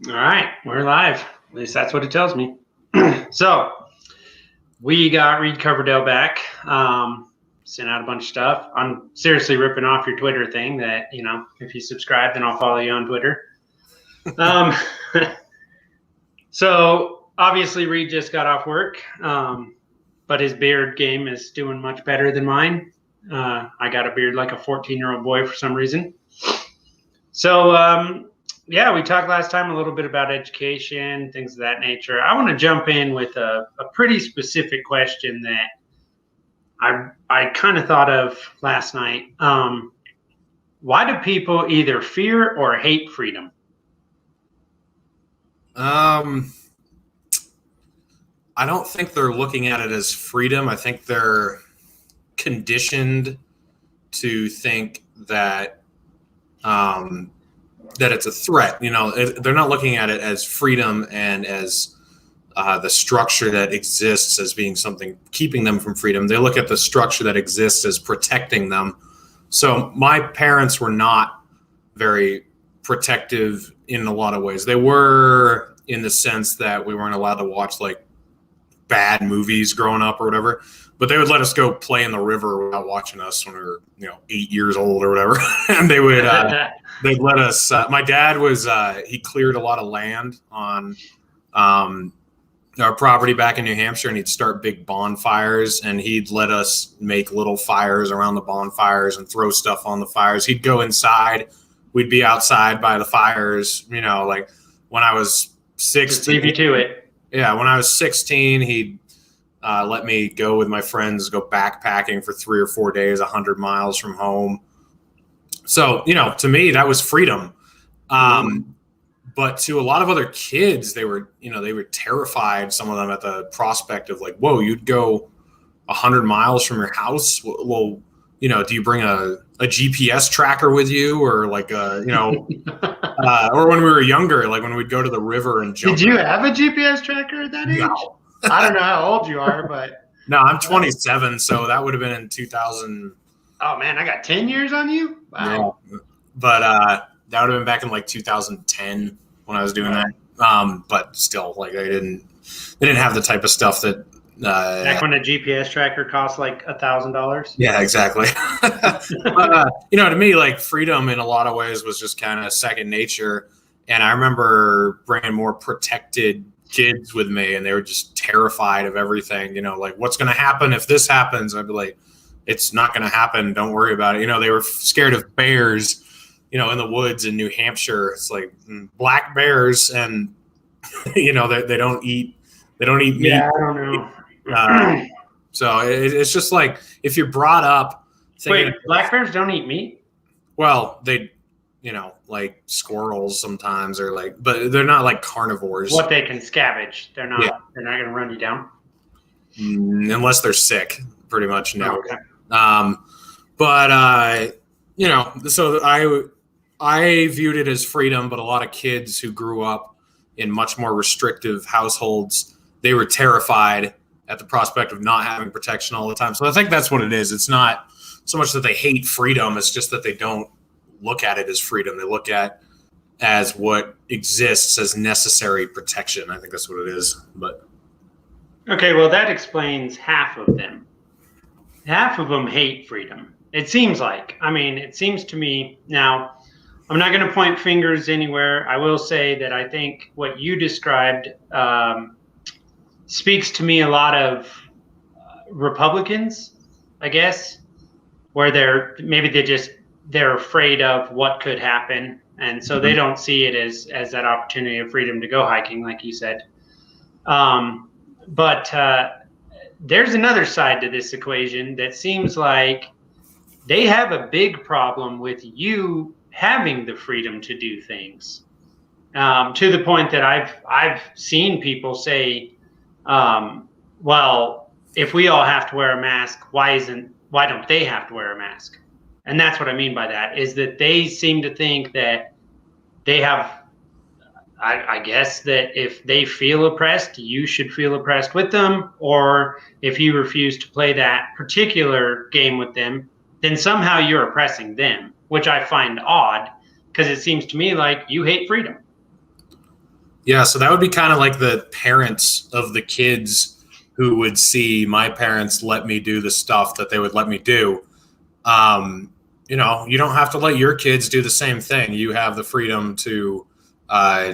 All right, we're live. At least that's what it tells me. So we got Reed Coverdale back. Sent out a bunch of stuff. I'm seriously ripping off your Twitter thing that, if you subscribe, then I'll follow you on Twitter. So obviously Reed just got off work, but his beard game is doing much better than mine. I got a beard like a 14-year-old boy for some reason. So, yeah, we talked last time a little bit about education, things of that nature. I want to jump in with a pretty specific question that I kind of thought of last night. Why do people either fear or hate freedom? I don't think they're looking at it as freedom. I think they're conditioned to think that that it's a threat. They're not looking at it as freedom and as the structure that exists as being something keeping them from freedom. They look at the structure that exists as protecting them. So my parents were not very protective in a lot of ways. They were in the sense that we weren't allowed to watch like bad movies growing up or whatever, but they would let us go play in the river without watching us when we were 8 years old or whatever. And they would they'd let us my dad was he cleared a lot of land on our property back in New Hampshire, and he'd start big bonfires, and he'd let us make little fires around the bonfires and throw stuff on the fires. He'd go inside, we'd be outside by the fires, like when I was 16. Just leave you to it. Yeah, when I was 16, he'd let me go with my friends, go backpacking for 3 or 4 days, 100 miles from home. So, to me, that was freedom. But to a lot of other kids, they were terrified, some of them, at the prospect of like, whoa, you'd go 100 miles from your house? Well, do you bring a GPS tracker with you, or like or when we were younger, like when we'd go to the river and jump. Did you have a GPS tracker at that age? No. I don't know how old you are, but no, I'm 27, so that would have been in 2000. Oh man, I got 10 years on you. Wow. Yeah. But that would have been back in like 2010 when I was doing that. But still, like they didn't have the type of stuff that. Back when a GPS tracker cost like $1,000. Yeah, exactly. But, to me, like freedom in a lot of ways was just kind of second nature. And I remember bringing more protected kids with me, and they were just terrified of everything. Like what's going to happen if this happens? I'd be like, it's not going to happen. Don't worry about it. They were scared of bears, in the woods in New Hampshire. It's like black bears, and they don't eat meat. Yeah, I don't know. So it's just like if you're brought up. Wait, black bears don't eat meat? Well, they, like squirrels sometimes, or like, but they're not like carnivores. What they can scavenge, they're not. Yeah. They're not going to run you down. Unless they're sick, pretty much. No. Okay. So I viewed it as freedom, but a lot of kids who grew up in much more restrictive households, they were terrified at the prospect of not having protection all the time. So I think that's what it is. It's not so much that they hate freedom. It's just that they don't look at it as freedom. They look at as what exists as necessary protection. I think that's what it is. But okay, well, that explains half of them. Half of them hate freedom. It seems like. I mean, it seems to me now. I'm not going to point fingers anywhere. I will say that I think what you described speaks to me a lot of Republicans, I guess, where they're afraid of what could happen, and so they don't see it as that opportunity of freedom to go hiking, like you said. But there's another side to this equation that seems like they have a big problem with you having the freedom to do things, to the point that I've seen people say, well, if we all have to wear a mask, why don't they have to wear a mask? And that's what I mean by that, is that they seem to think that they have, I guess, that if they feel oppressed, you should feel oppressed with them, or if you refuse to play that particular game with them, then somehow you're oppressing them, which I find odd, because it seems to me like you hate freedom. Yeah, so that would be kind of like the parents of the kids who would see my parents let me do the stuff that they would let me do. You know, you don't have to let your kids do the same thing. You have the freedom to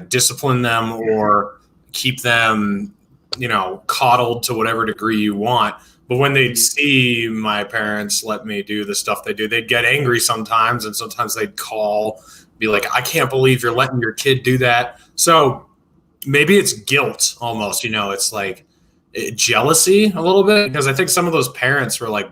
discipline them or keep them, you know, coddled to whatever degree you want. But when they'd see my parents let me do the stuff they do, they'd get angry sometimes. And sometimes they'd call, be like, I can't believe you're letting your kid do that. So maybe it's guilt almost, you know, it's like jealousy a little bit, because I think some of those parents were like,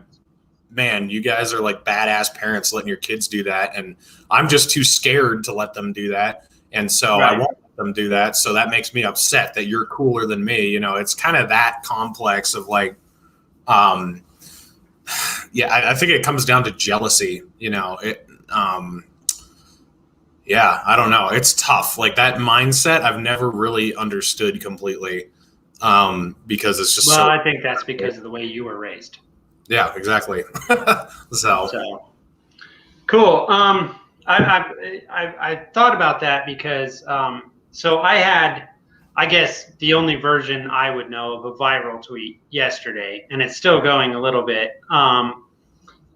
man, you guys are like badass parents letting your kids do that. And I'm just too scared to let them do that. And so I won't let them do that. So that makes me upset that you're cooler than me. You know, it's kind of that complex of like, yeah, I think it comes down to jealousy, you know, yeah, I don't know. It's tough. Like that mindset, I've never really understood completely, because it's just I think that's because of the way you were raised. Yeah, exactly. So cool. I thought about that because so I had, I guess, the only version I would know of a viral tweet yesterday, and it's still going a little bit,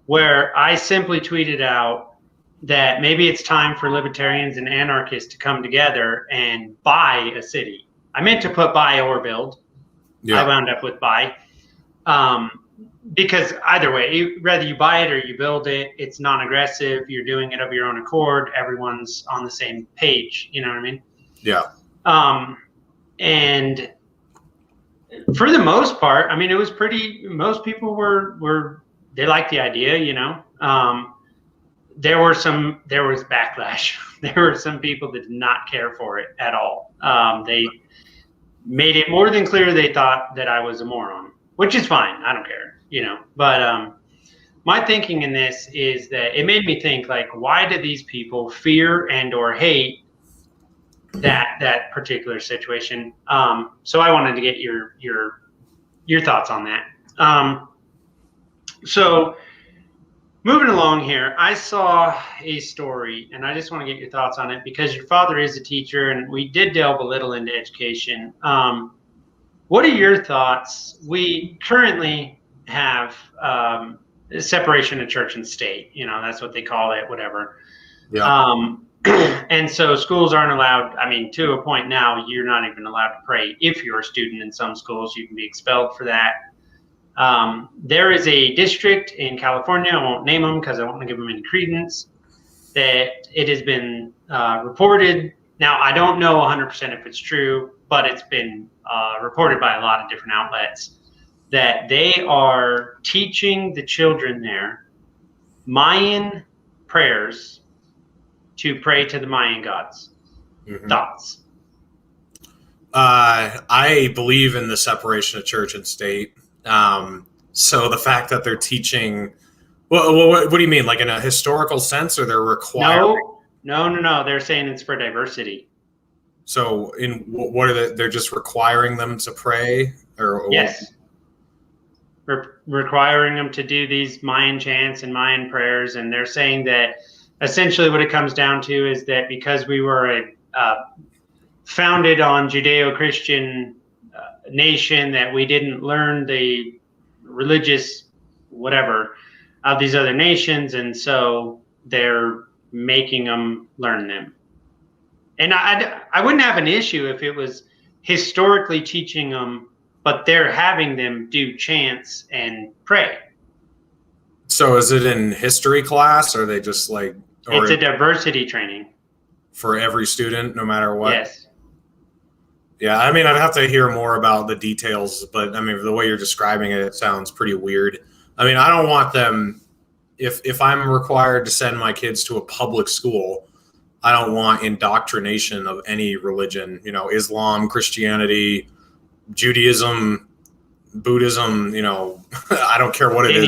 where I simply tweeted out that maybe it's time for libertarians and anarchists to come together and buy a city. I meant to put buy or build. Yeah. I wound up with buy. Because either way, whether you buy it or you build it, it's non-aggressive. You're doing it of your own accord. Everyone's on the same page. You know what I mean? Yeah. And for the most part, I mean, it was pretty. Most people were they liked the idea. You know, there was backlash. There were some people that did not care for it at all. They made it more than clear they thought that I was a moron, which is fine. I don't care. You know, but my thinking in this is that it made me think, like, why do these people fear and or hate that particular situation? So I wanted to get your thoughts on that. So moving along here, I saw a story, and I just want to get your thoughts on it because your father is a teacher, and we did delve a little into education. What are your thoughts? We currently have separation of church and state. You know, that's what they call it, whatever. Yeah. And so schools aren't allowed. I mean, to a point now, you're not even allowed to pray. If you're a student in some schools, you can be expelled for that. There is a district in California, I won't name them because I don't want to give them any credence, that it has been reported. Now, I don't know 100% if it's true, but it's been reported by a lot of different outlets that they are teaching the children there Mayan prayers to pray to the Mayan gods. Mm-hmm. Thoughts? I believe in the separation of church and state. So the fact that they're teaching, what do you mean? Like in a historical sense, or they're requiring? No. They're saying it's for diversity. So in what are they're just requiring them to pray, or yes. Requiring them to do these Mayan chants and Mayan prayers, and they're saying that essentially what it comes down to is that because we were founded on Judeo-Christian nation, that we didn't learn the religious whatever of these other nations, and so they're making them learn them. And I wouldn't have an issue if it was historically teaching them, but they're having them do chants and pray. So is it in history class, or are they just like... It's a diversity training. For every student, no matter what? Yes. Yeah, I mean, I'd have to hear more about the details, but I mean, the way you're describing it, it sounds pretty weird. I mean, I don't want them... If I'm required to send my kids to a public school, I don't want indoctrination of any religion, you know, Islam, Christianity, Judaism, Buddhism, you know, I don't care what it is.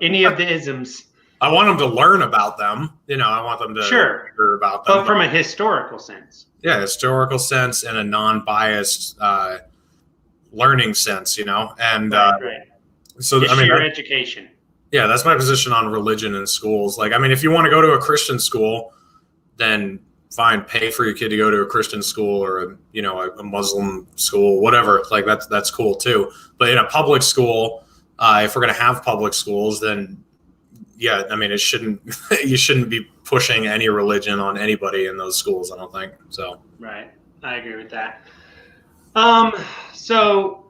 Any of the isms. I want them to learn about them. You know, I want them to hear about them. But from a historical sense. Yeah, historical sense and a non-biased learning sense, you know. And right. So, just your education. Yeah, that's my position on religion in schools. Like, I mean, if you want to go to a Christian school, then fine, pay for your kid to go to a Christian school or a Muslim school, whatever. Like that's cool too. But in a public school, if we're going to have public schools, then yeah, I mean, it shouldn't. You shouldn't be pushing any religion on anybody in those schools. I don't think so. Right, I agree with that. So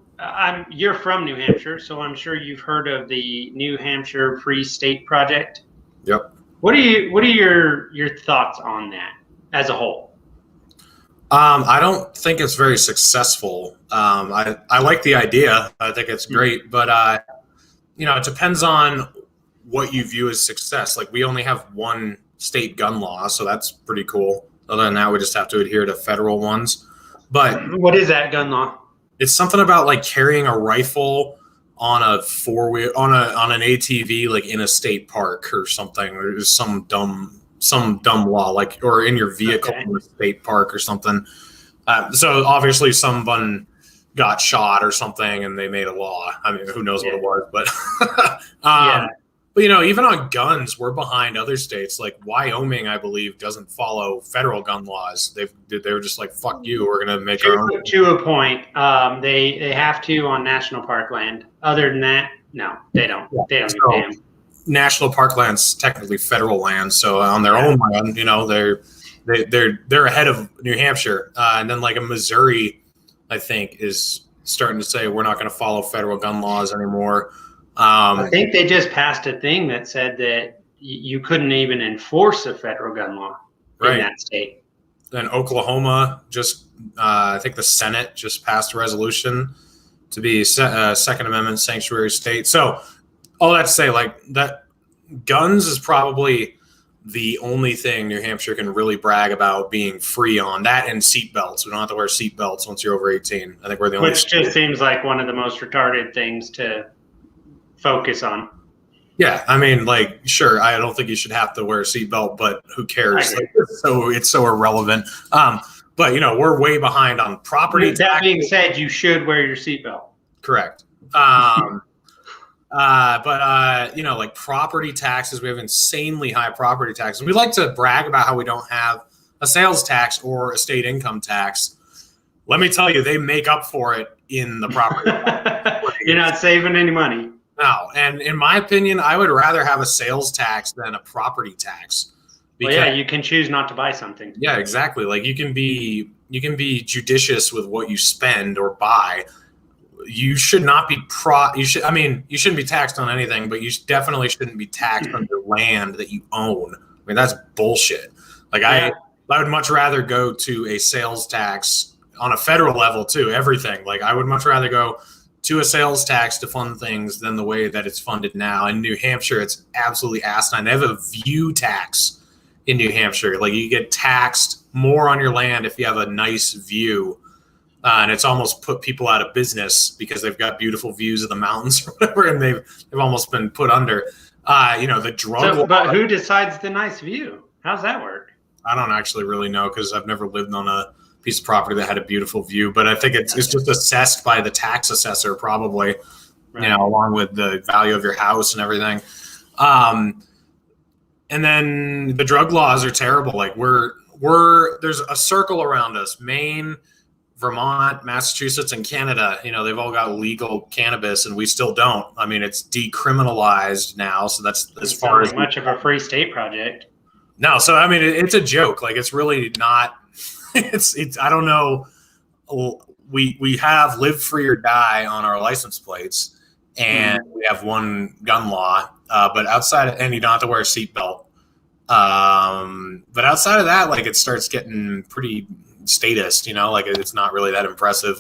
you're from New Hampshire, so I'm sure you've heard of the New Hampshire Free State Project. Yep. What are your thoughts on that as a whole? I don't think it's very successful. I like the idea. I think it's great, but it depends on what you view as success. Like, we only have one state gun law, so that's pretty cool. Other than that, we just have to adhere to federal ones. But what is that gun law? It's something about like carrying a rifle on a four-wheel on an ATV, like in a state park or something. There's some dumb law, like, or in your vehicle in a state park or something. So obviously someone got shot or something and they made a law. I mean, who knows what it was, but but even on guns, we're behind other states. Like Wyoming, I believe, doesn't follow federal gun laws. They were just like, fuck you, we're gonna make our own. To a point, they have to on national park land. Other than that, no, they don't. They don't give a damn. National park land's technically federal land, so on their own land, they're ahead of New Hampshire, and then like a Missouri, I think, is starting to say we're not going to follow federal gun laws anymore. I think they just passed a thing that said that you couldn't even enforce a federal gun law in that state. Then Oklahoma I think the Senate just passed a resolution to be a Second Amendment sanctuary state. So all that to say, like, that guns is probably the only thing New Hampshire can really brag about being free on. That and seatbelts. We don't have to wear seatbelts once you're over 18. I think we're the only. Which just seems like one of the most retarded things to focus on. Yeah, I mean, like, sure, I don't think you should have to wear a seatbelt, but who cares? Like, it's so irrelevant. But we're way behind on property. That being said, you should wear your seatbelt. Correct. Like property taxes, we have insanely high property taxes. We like to brag about how we don't have a sales tax or a state income tax. Let me tell you, they make up for it in the property tax. You're not saving any money. No, and in my opinion, I would rather have a sales tax than a property tax. Because, you can choose not to buy something. Yeah, exactly. Like you can be judicious with what you spend or buy. You should not be you shouldn't be taxed on anything, but you definitely shouldn't be taxed on your land that you own. I mean, that's bullshit. Like I would much rather go to a sales tax on a federal level too, everything. Like I would much rather go to a sales tax to fund things than the way that it's funded now. In New Hampshire, it's absolutely asinine. They have a view tax in New Hampshire. Like you get taxed more on your land if you have a nice view. And it's almost put people out of business because they've got beautiful views of the mountains or whatever, and they've almost been put under. The drug. But who decides the nice view? How's that work? I don't actually really know because I've never lived on a piece of property that had a beautiful view. But I think it's just assessed by the tax assessor, probably. Right. Along with the value of your house and everything. And then the drug laws are terrible. Like there's a circle around us, Maine, Vermont, Massachusetts, and Canada. They've all got legal cannabis, and we still don't. I mean, it's decriminalized now, so that's as far as much of a free state project. No, so I mean, it's a joke. Like, it's really not. It's. I don't know. We have live free or die on our license plates, and we have one gun law. But and you don't have to wear a seatbelt. But outside of that, like, it starts getting pretty statist, like it's not really that impressive.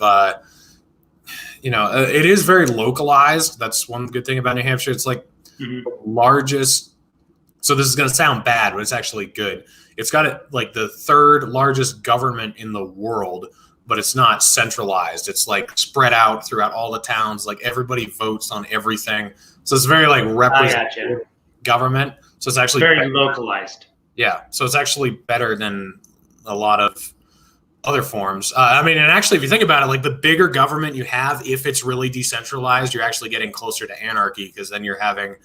It is very localized. That's one good thing about New Hampshire. It's like the largest. So this is going to sound bad, but it's actually good. It's got like the third largest government in the world, but it's not centralized. It's like spread out throughout all the towns. Like everybody votes on everything. So it's very like representative government. So it's actually very localized. Yeah. So it's actually better than a lot of other forms. And actually, if you think about it, like the bigger government you have, if it's really decentralized, you're actually getting closer to anarchy because then you're having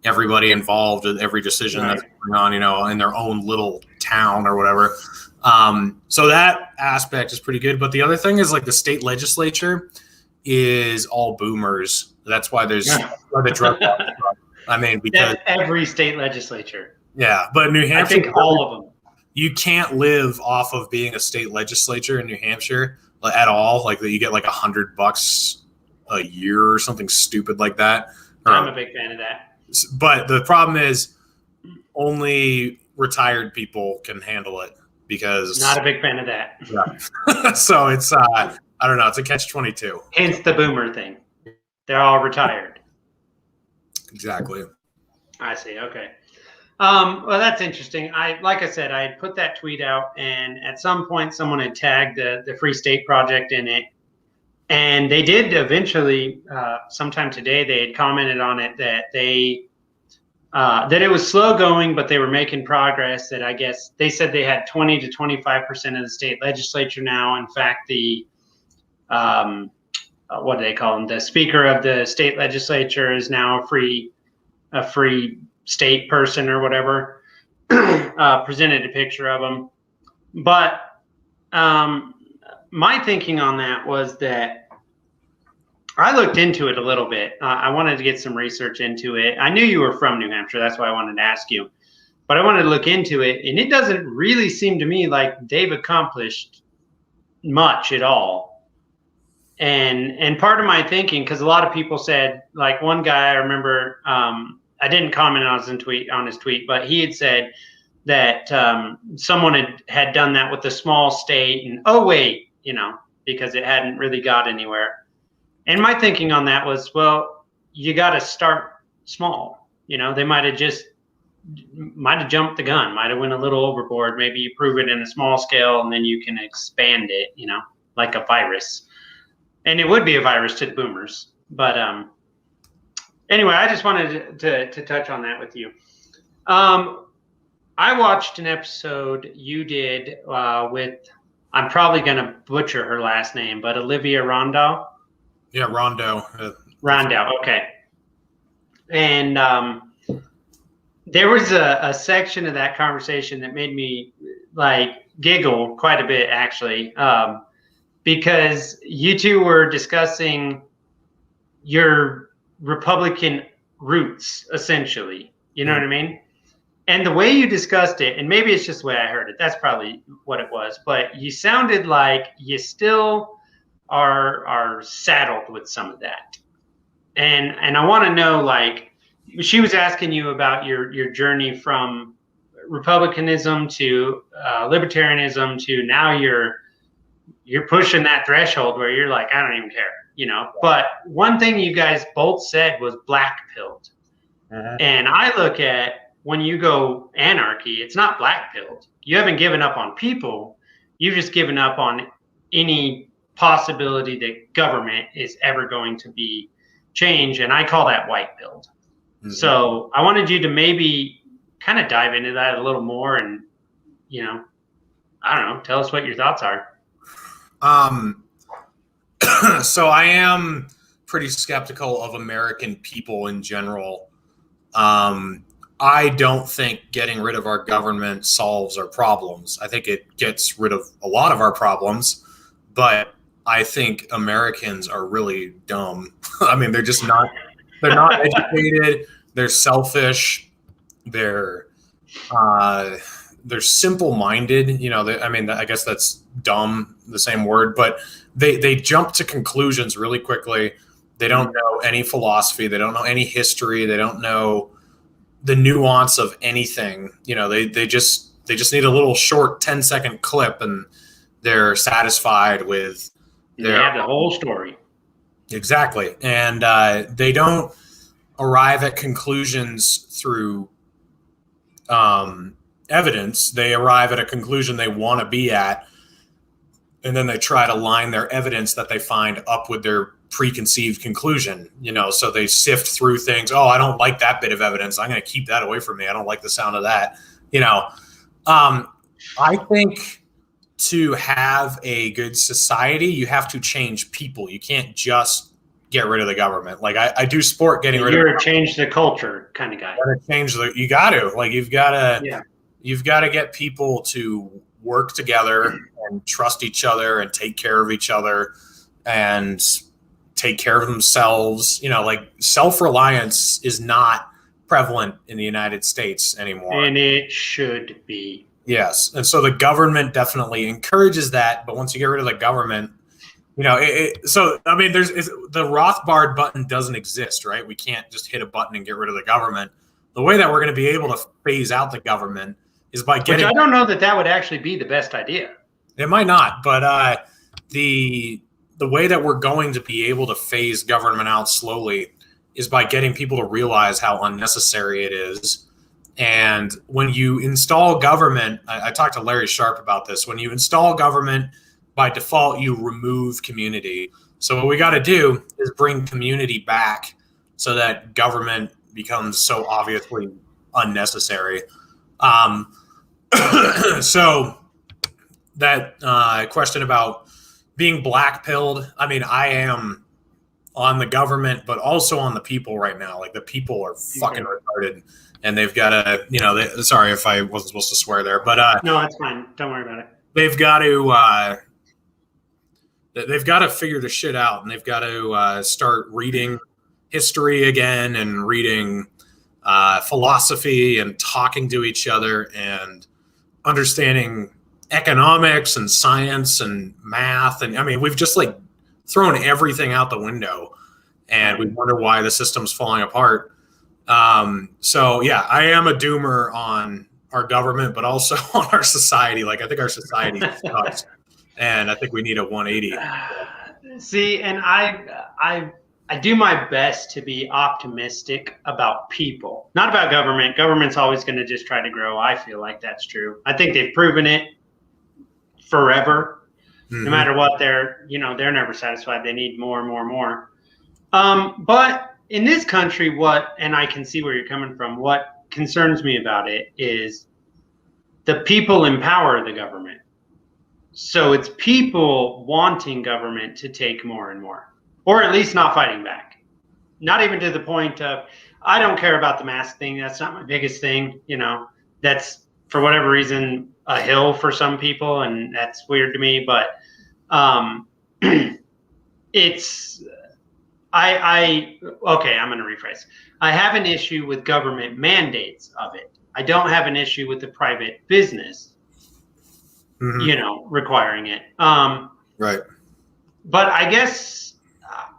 everybody involved with every decision that's going on, in their own little town or whatever. So that aspect is pretty good. But the other thing is like the state legislature is all boomers. That's why there's why the drug laws. I mean, because that's every state legislature. Yeah, but New Hampshire, I think all of them. You can't live off of being a state legislature in New Hampshire at all. Like you get like $100 a year or something stupid like that. I'm a big fan of that. But the problem is only retired people can handle it because not a big fan of that. Yeah. So it's I don't know. It's a catch-22. Hence the boomer thing. They're all retired. Exactly. I see. Okay. Well, that's interesting. Like I said, I had put that tweet out, and at some point, someone had tagged the Free State Project in it, and they did eventually. Sometime today, they had commented on it that that it was slow going, but they were making progress. That I guess they said they had 20 to 25% of the state legislature now. In fact, the what do they call him? The speaker of the state legislature is now a free state person or whatever. Presented a picture of him. But my thinking on that was that I looked into it a little bit. I wanted to get some research into it. I knew you were from New Hampshire. That's why I wanted to ask you. But I wanted to look into it. And it doesn't really seem to me like they've accomplished much at all. And part of my thinking, because a lot of people said, like one guy I remember, I didn't comment on his tweet, but he had said that someone had done that with a small state, and because it hadn't really got anywhere. And my thinking on that was, well, you got to start small. They might have jumped the gun, might have went a little overboard. Maybe you prove it in a small scale, and then you can expand it, like a virus. And it would be a virus to the boomers. But anyway, I just wanted to touch on that with you. I watched an episode you did with, I'm probably going to butcher her last name, but Olivia Rondeau. Yeah, Rondeau. Rondeau, okay. And there was a section of that conversation that made me giggle quite a bit, actually. Because you two were discussing your Republican roots, essentially. You know what I mean? And the way you discussed it, and maybe it's just the way I heard it, that's probably what it was, but you sounded like you still are saddled with some of that. And I want to know, she was asking you about your journey from Republicanism to libertarianism to now you're pushing that threshold where you're like, I don't even care, But one thing you guys both said was black-pilled. Uh-huh. And I look at when you go anarchy, it's not black-pilled. You haven't given up on people. You've just given up on any possibility that government is ever going to be changed. And I call that white-pilled. Mm-hmm. So I wanted you to maybe kind of dive into that a little more and, I don't know, tell us what your thoughts are. So I am pretty skeptical of American people in general. I don't think getting rid of our government solves our problems. I think it gets rid of a lot of our problems, but I think Americans are really dumb. I mean, they're not educated. They're selfish. They're simple-minded. I guess that's dumb, the same word, but they jump to conclusions really quickly. They don't know any philosophy. They don't know any history. They don't know the nuance of anything. They just need a little short 10-second clip and they're satisfied with they have the whole story. Exactly. And they don't arrive at conclusions through evidence. They arrive at a conclusion they want to be at, and then they try to line their evidence that they find up with their preconceived conclusion. So they sift through things. Oh, I don't like that bit of evidence. I'm going to keep that away from me. I don't like the sound of that. I think to have a good society, you have to change people. You can't just get rid of the government. I do support getting rid of. You're a change the culture kind of guy. You got to. You've got to get people to work together and trust each other and take care of each other and take care of themselves. Like self-reliance is not prevalent in the United States anymore. And it should be. Yes. And so the government definitely encourages that. But once you get rid of the government, the Rothbard button doesn't exist, right? We can't just hit a button and get rid of the government. The way that we're going to be able to phase out the government is by getting. Which I don't know that would actually be the best idea. It might not, but the way that we're going to be able to phase government out slowly is by getting people to realize how unnecessary it is. And when you install government, I talked to Larry Sharp about this. When you install government, by default, you remove community. So what we got to do is bring community back so that government becomes so obviously unnecessary. So that question about being black-pilled, I am on the government, but also on the people right now. Like, the people are fucking retarded, and they've got to, sorry if I wasn't supposed to swear there, but no, it's fine. Don't worry about it. They've got to figure the shit out, and they've got to start reading history again and reading philosophy and talking to each other and understanding economics and science and math. And we've just like thrown everything out the window, and we wonder why the system's falling apart. So yeah, I am a doomer on our government, but also on our society. Like, I think our society sucks, and I think we need a 180. See, and I do my best to be optimistic about people, not about government. Government's always going to just try to grow. I feel like that's true. I think they've proven it forever. Mm-hmm. No matter what, they're never satisfied. They need more and more and more. But in this country, and I can see where you're coming from, what concerns me about it is the people empower the government. So it's people wanting government to take more and more, or at least not fighting back. Not even to the point of, I don't care about the mask thing. That's not my biggest thing. That's, for whatever reason, a hill for some people, and that's weird to me. But it's, I'm going to rephrase. I have an issue with government mandates of it. I don't have an issue with the private business, requiring it. Right. But I guess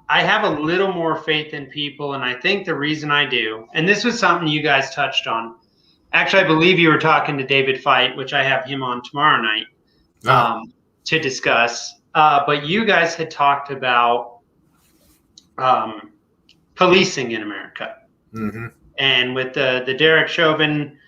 I have a little more faith in people, and I think the reason I do, and this was something you guys touched on. Actually, I believe you were talking to David Fite, which I have him on tomorrow night to discuss. But you guys had talked about policing in America. Mm-hmm. And with the Derek Chauvin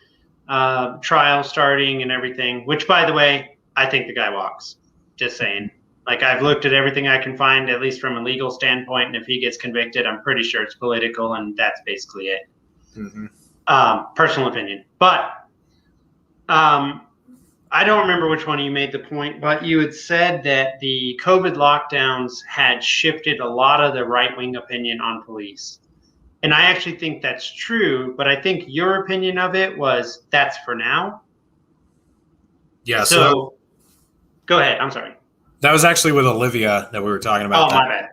trial starting and everything, which, by the way, I think the guy walks. Just saying. Like, I've looked at everything I can find, at least from a legal standpoint, and if he gets convicted, I'm pretty sure it's political, and that's basically it. Mm-hmm. Personal opinion. But I don't remember which one of you made the point, but you had said that the COVID lockdowns had shifted a lot of the right-wing opinion on police. And I actually think that's true, but I think your opinion of it was that's for now. Yeah. So go ahead. I'm sorry. That was actually with Olivia that we were talking about. Oh, my bad.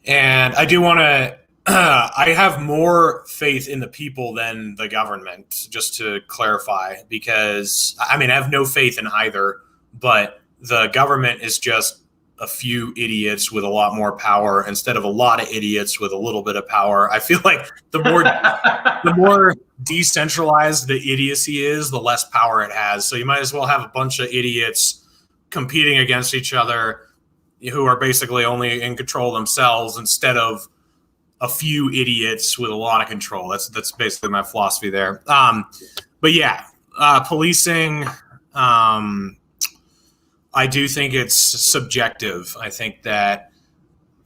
And I do want to, I have more faith in the people than the government, just to clarify, because I have no faith in either, but the government is just a few idiots with a lot more power instead of a lot of idiots with a little bit of power. I feel like the more decentralized the idiocy is, the less power it has. So you might as well have a bunch of idiots competing against each other who are basically only in control themselves instead of a few idiots with a lot of control. That's basically my philosophy there. But yeah, policing, I do think it's subjective. I think that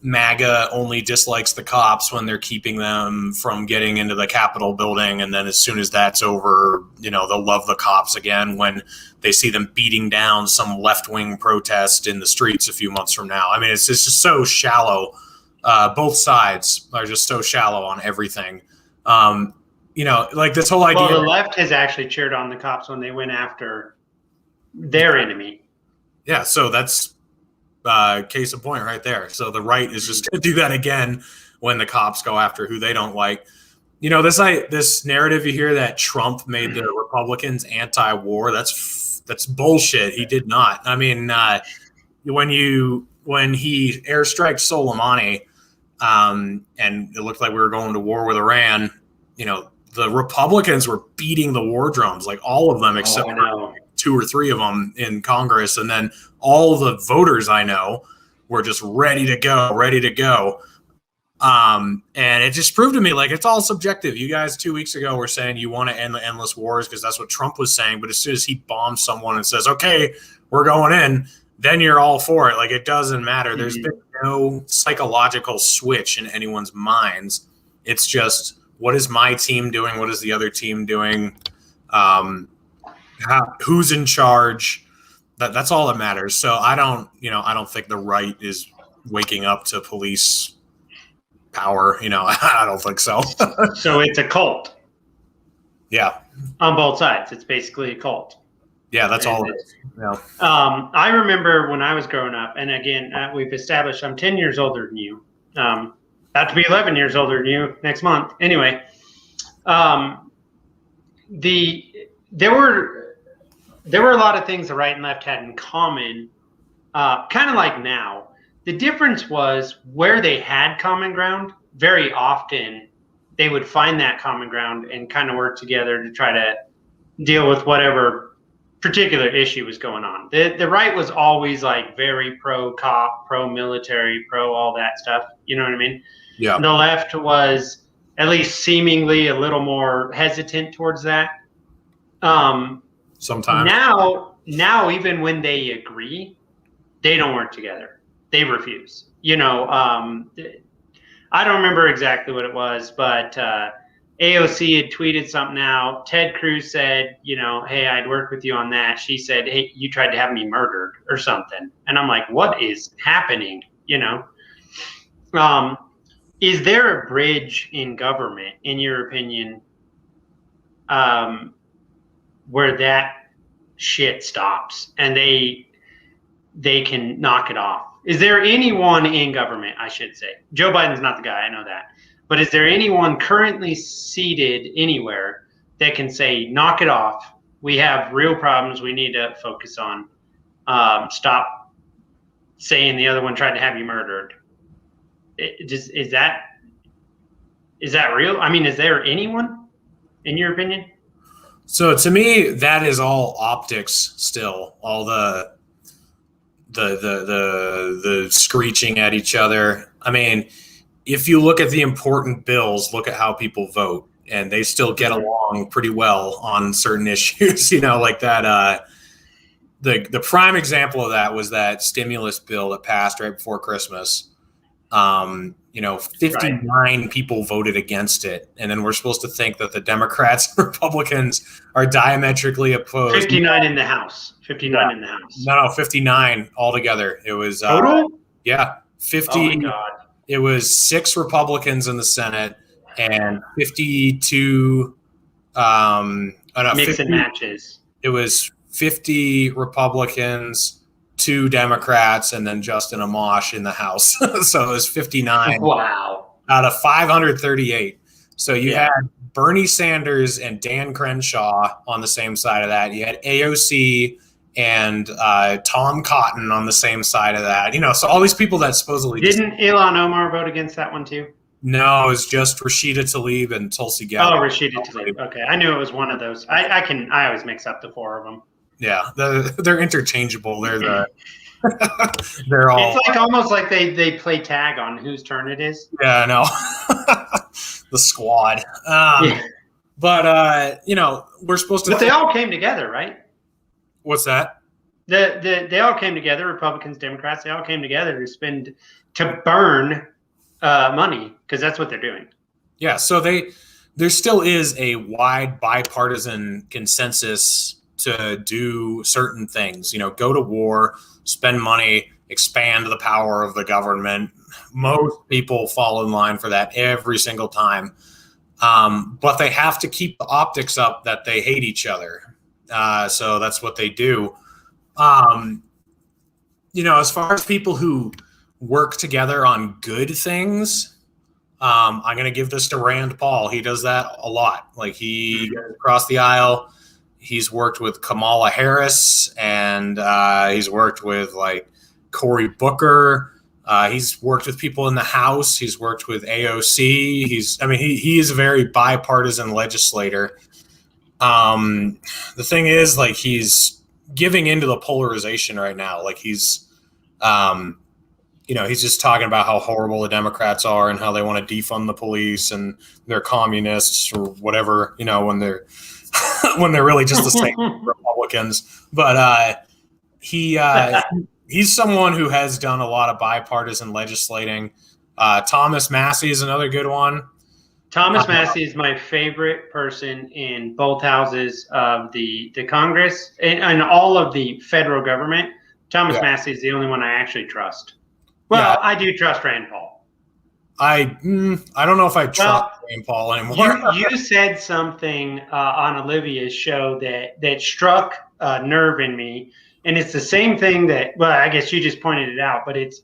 MAGA only dislikes the cops when they're keeping them from getting into the Capitol building. And then as soon as that's over, they'll love the cops again when they see them beating down some left-wing protest in the streets a few months from now. It's just so shallow. Both sides are just so shallow on everything. like this whole idea. Well, the left has actually cheered on the cops when they went after their enemy. Yeah, so that's case in point right there. So the right is just going to do that again when the cops go after who they don't like. This narrative you hear that Trump made the Republicans anti-war, that's bullshit. He did not. I mean, when he airstriked Soleimani, and it looked like we were going to war with Iran, the Republicans were beating the war drums, like all of them except for 2 or 3 of them in Congress. And then all the voters I know were just ready to go. And it just proved to me, like, it's all subjective. You guys 2 weeks ago were saying you want to end the endless wars because that's what Trump was saying. But as soon as he bombs someone and says, okay, we're going in, then you're all for it. Like, it doesn't matter. There's been no psychological switch in anyone's minds. It's just, what is my team doing? What is the other team doing? Who's in charge? That's all that matters. So I don't think the right is waking up to police power. I don't think so. So it's a cult. Yeah. On both sides. It's basically a cult. Yeah, that's all it is. Yeah. I remember when I was growing up, and again, we've established I'm 10 years older than you. About to be 11 years older than you next month. Anyway, there were a lot of things the right and left had in common, kind of like now. The difference was where they had common ground, very often they would find that common ground and kind of work together to try to deal with whatever particular issue was going on. The right was always like very pro-cop, pro-military, pro all that stuff. You know what I mean? Yeah. The left was at least seemingly a little more hesitant towards that. Sometimes. Now, even when they agree, they don't work together. They refuse. I don't remember exactly what it was, but AOC had tweeted something out. Ted Cruz said, hey, I'd work with you on that. She said, hey, you tried to have me murdered or something. And I'm like, what is happening? Is there a bridge in government, in your opinion, where that shit stops and they can knock it off? Is there anyone in government, I should say? Joe Biden's not the guy, I know that. But is there anyone currently seated anywhere that can say, knock it off? We have real problems we need to focus on. Stop saying the other one tried to have you murdered. Is that real? I mean, is there anyone, in your opinion? So to me, that is all optics still. All the screeching at each other. I mean, if you look at the important bills, look at how people vote, and they still get along pretty well on certain issues, like that. The prime example of that was that stimulus bill that passed right before Christmas. 59 people voted against it. And then we're supposed to think that the Democrats and Republicans are diametrically opposed. 59 in the House. 59 in the House. No, 59 altogether. It was total? 50. Oh my God. It was 6 Republicans in the Senate and 52 mix and matches. It was 50 Republicans, 2 Democrats, and then Justin Amash in the House. So it was 59. Wow. Out of 538. So you had Bernie Sanders and Dan Crenshaw on the same side of that. You had AOC and Tom Cotton on the same side of that. So all these people that supposedly didn't Ilhan Omar vote against that one too? No, it was just Rashida Tlaib and Tulsi Gabbard. Oh, Rashida Tlaib. Okay, I knew it was one of those. I always mix up the 4 of them. Yeah, they're interchangeable. They're all. It's like almost like they play tag on whose turn it is. Yeah, I know. The squad. But we're supposed to. But they all came together, right? What's that? They all came together. Republicans, Democrats. They all came together to burn money because that's what they're doing. Yeah. So there still is a wide bipartisan consensus to do certain things, go to war, spend money, expand the power of the government. Most people fall in line for that every single time. But they have to keep the optics up that they hate each other. So that's what they do. As far as people who work together on good things, I'm going to give this to Rand Paul. He does that a lot. Like, he goes across the aisle. He's worked with Kamala Harris, and he's worked with like Cory Booker. He's worked with people in the House. He's worked with AOC. He is a very bipartisan legislator. The thing is, like, he's giving into the polarization right now. Like, he's just talking about how horrible the Democrats are and how they want to defund the police and they're communists or whatever, when they're when they're really just the same Republicans. But he's someone who has done a lot of bipartisan legislating. Thomas Massey is another good one. Thomas Massey is my favorite person in both houses of the Congress and all of the federal government. Thomas Massey is the only one I actually trust. Well, I do trust Rand Paul. I don't know if I trust Rand Paul anymore. You said something on Olivia's show that struck a nerve in me, and it's the same thing that, well, I guess you just pointed it out, but it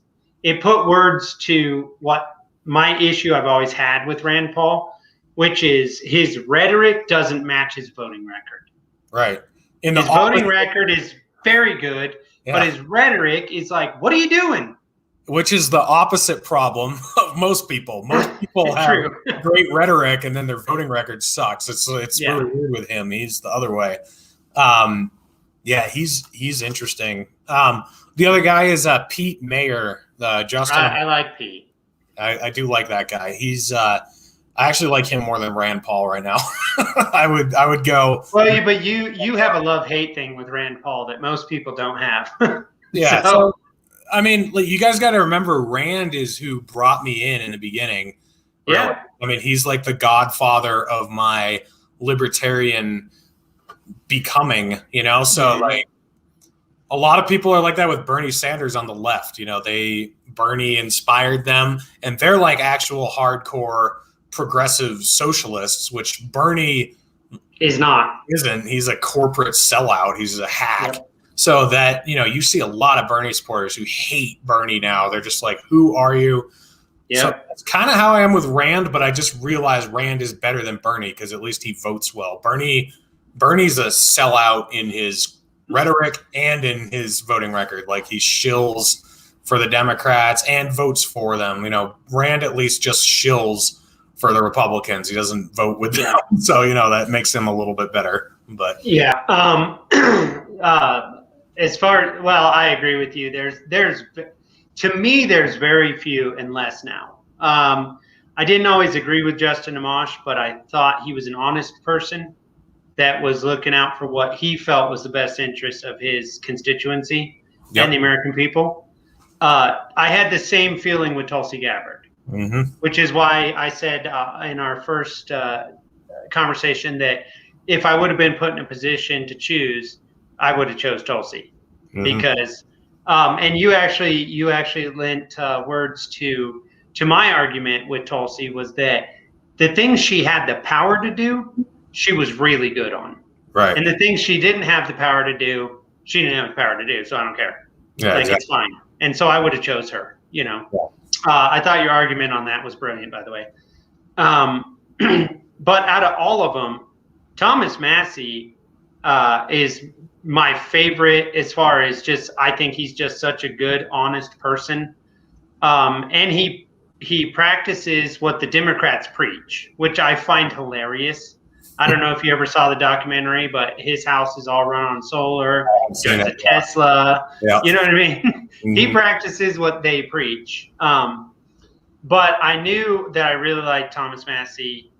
put words to what my issue I've always had with Rand Paul, which is his rhetoric doesn't match his voting record. Right. His voting record is very good, but his rhetoric is like, what are you doing? Which is the opposite problem of most people. Most people have great rhetoric, and then their voting record sucks. It's really weird with him. He's the other way. He's interesting. The other guy is Pete Mayer. Justin. I like Pete. I do like that guy. He's I actually like him more than Rand Paul right now. I would go. Well, but you have a love-hate thing with Rand Paul that most people don't have. Yeah. So I mean, you guys got to remember, Rand is who brought me in the beginning. Yeah. I mean, he's like the godfather of my libertarian becoming, So like, a lot of people are like that with Bernie Sanders on the left. Bernie inspired them, and they're like actual hardcore progressive socialists, which Bernie isn't. He's a corporate sellout. He's a hack. Yep. So that, you see a lot of Bernie supporters who hate Bernie now. They're just like, who are you? Yeah. So that's kind of how I am with Rand, but I just realized Rand is better than Bernie because at least he votes well. Bernie's a sellout in his rhetoric and in his voting record. Like, he shills for the Democrats and votes for them. Rand at least just shills for the Republicans. He doesn't vote with them. So, that makes him a little bit better. But I agree with you. To me, there's very few and less now. I didn't always agree with Justin Amash, but I thought he was an honest person that was looking out for what he felt was the best interest of his constituency and the American people. I had the same feeling with Tulsi Gabbard, which is why I said in our first conversation that if I would have been put in a position to choose, I would have chose Tulsi because, and you actually lent words to my argument with Tulsi was that the things she had the power to do, she was really good on. Right. And the things she didn't have the power to do, she didn't have the power to do. So I don't care. Yeah, exactly. It's fine. And so I would have chose her, Yeah. I thought your argument on that was brilliant, by the way. But out of all of them, Thomas Massey is my favorite as far as I think he's just such a good, honest person. And he practices what the Democrats preach, which I find hilarious. I don't know if you ever saw the documentary, but his house is all run on solar. There's a Tesla. Yeah. You know what I mean? He practices what they preach. But I knew that I really liked Thomas Massey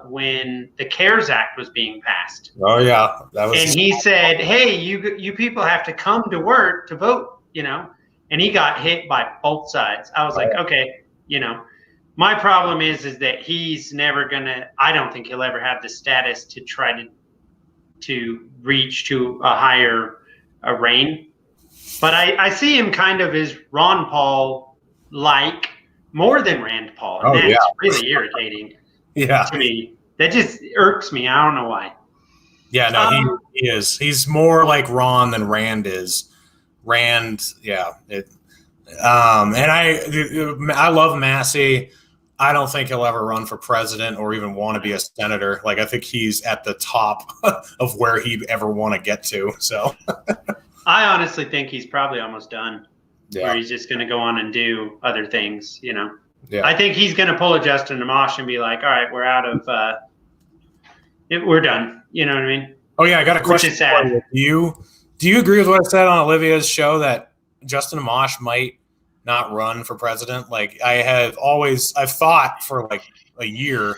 when the CARES Act was being passed. Oh, yeah. And he said, hey, you people have to come to work to vote, And he got hit by both sides. I was like, okay, my problem is that he's never I don't think he'll ever have the status to try to reach to a higher reign. But I see him kind of as Ron Paul-like more than Rand Paul. And that's really irritating to me. That just irks me. I don't know why. Yeah, no, he is. He's more like Ron than Rand is. Rand, yeah. And I love Massey. I don't think he'll ever run for president or even want to be a senator. Like, I think he's at the top of where he'd ever want to get to. So I honestly think he's probably almost done. Yeah. Where he's just going to go on and do other things, you know. Yeah. I think he's going to pull a Justin Amash and be like, all right, we're out of we're done. You know what I mean? Oh, yeah, I got a question. Which is sad. Do you agree with what I said on Olivia's show that Justin Amash might not run for president? Like, I've thought for like a year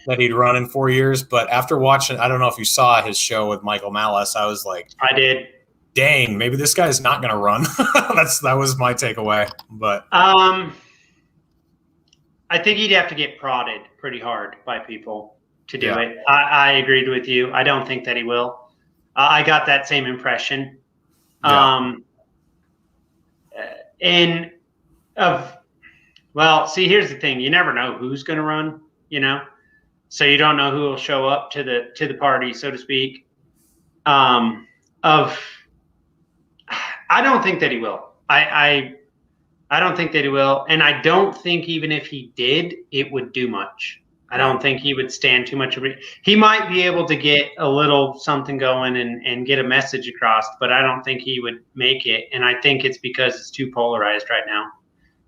that he'd run in 4 years, but after watching, I don't know if you saw his show with Michael Malice, I was like, I did. Dang, maybe this guy's not going to run. That was my takeaway. But I think he'd have to get prodded pretty hard by people to do it. I agreed with you. I don't think that he will. I got that same impression. Yeah. See, here's the thing: you never know who's going to run. You know, so you don't know who will show up to the party, so to speak. I don't think that he will. I don't think that he will, and I don't think even if he did, it would do much. I don't think he would stand too much of it. He might be able to get a little something going and get a message across, but I don't think he would make it. And I think it's because it's too polarized right now.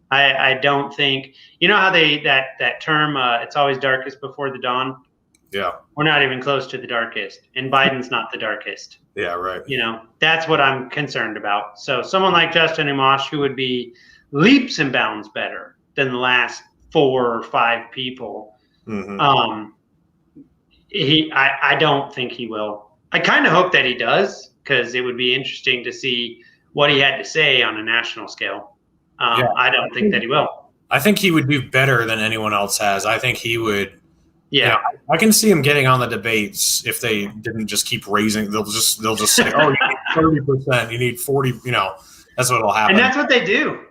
I don't think, you know how that term, it's always darkest before the dawn. Yeah. We're not even close to the darkest, and Biden's not the darkest. Yeah, right. You know, that's what I'm concerned about. So someone like Justin Amash, who would be leaps and bounds better than the last 4 or 5 people, Mm-hmm. I don't think he will. I kind of hope that he does, because it would be interesting to see what he had to say on a national scale. I don't think that he will. I think he would do better than anyone else has. I think he would. Yeah, you know, I can see him getting on the debates if they didn't just keep raising. They'll just say, "Oh, you need 30%, you need 40." You know, that's what'll happen. And that's what they do.